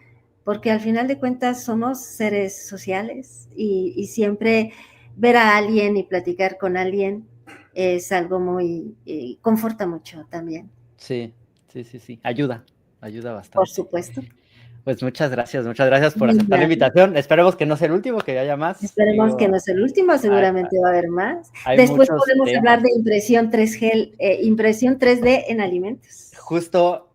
porque al final de cuentas somos seres sociales y siempre ver a alguien y platicar con alguien es algo muy, conforta mucho también. Sí, sí, sí, sí. Ayuda Por bastante. supuesto. Pues muchas gracias por aceptar la invitación. Esperemos que no sea el último, que haya más. Esperemos que Digo, no sea el último, hay, seguramente va a haber más. hay Después muchos podemos hablar temas. de impresión 3G, impresión 3D en alimentos. Justo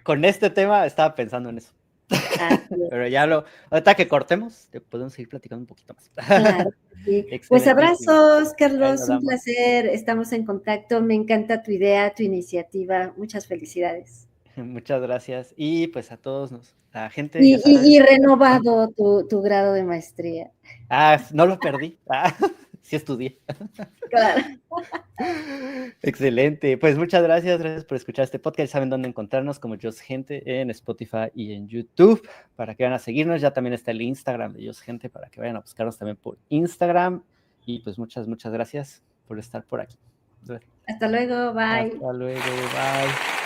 con este tema estaba pensando en eso. Así es. Pero ahorita que cortemos, te podemos seguir platicando un poquito más. Claro, sí. Pues Excelentísimo. abrazos, Ahí Carlos, nos un damos. placer, estamos en contacto, me encanta tu idea, tu iniciativa, muchas felicidades. Muchas gracias. Y pues a todos la gente, Y, ya saben. y renovado tu grado de maestría. No lo perdí. Sí estudié. Claro. Excelente. Pues muchas gracias por escuchar este podcast. Saben dónde encontrarnos como Just Gente en Spotify y en YouTube para que vayan a seguirnos. Ya también está el Instagram de Just Gente para que vayan a buscarnos también por Instagram. Y pues muchas gracias por estar por aquí. Hasta luego, bye. Hasta luego, bye.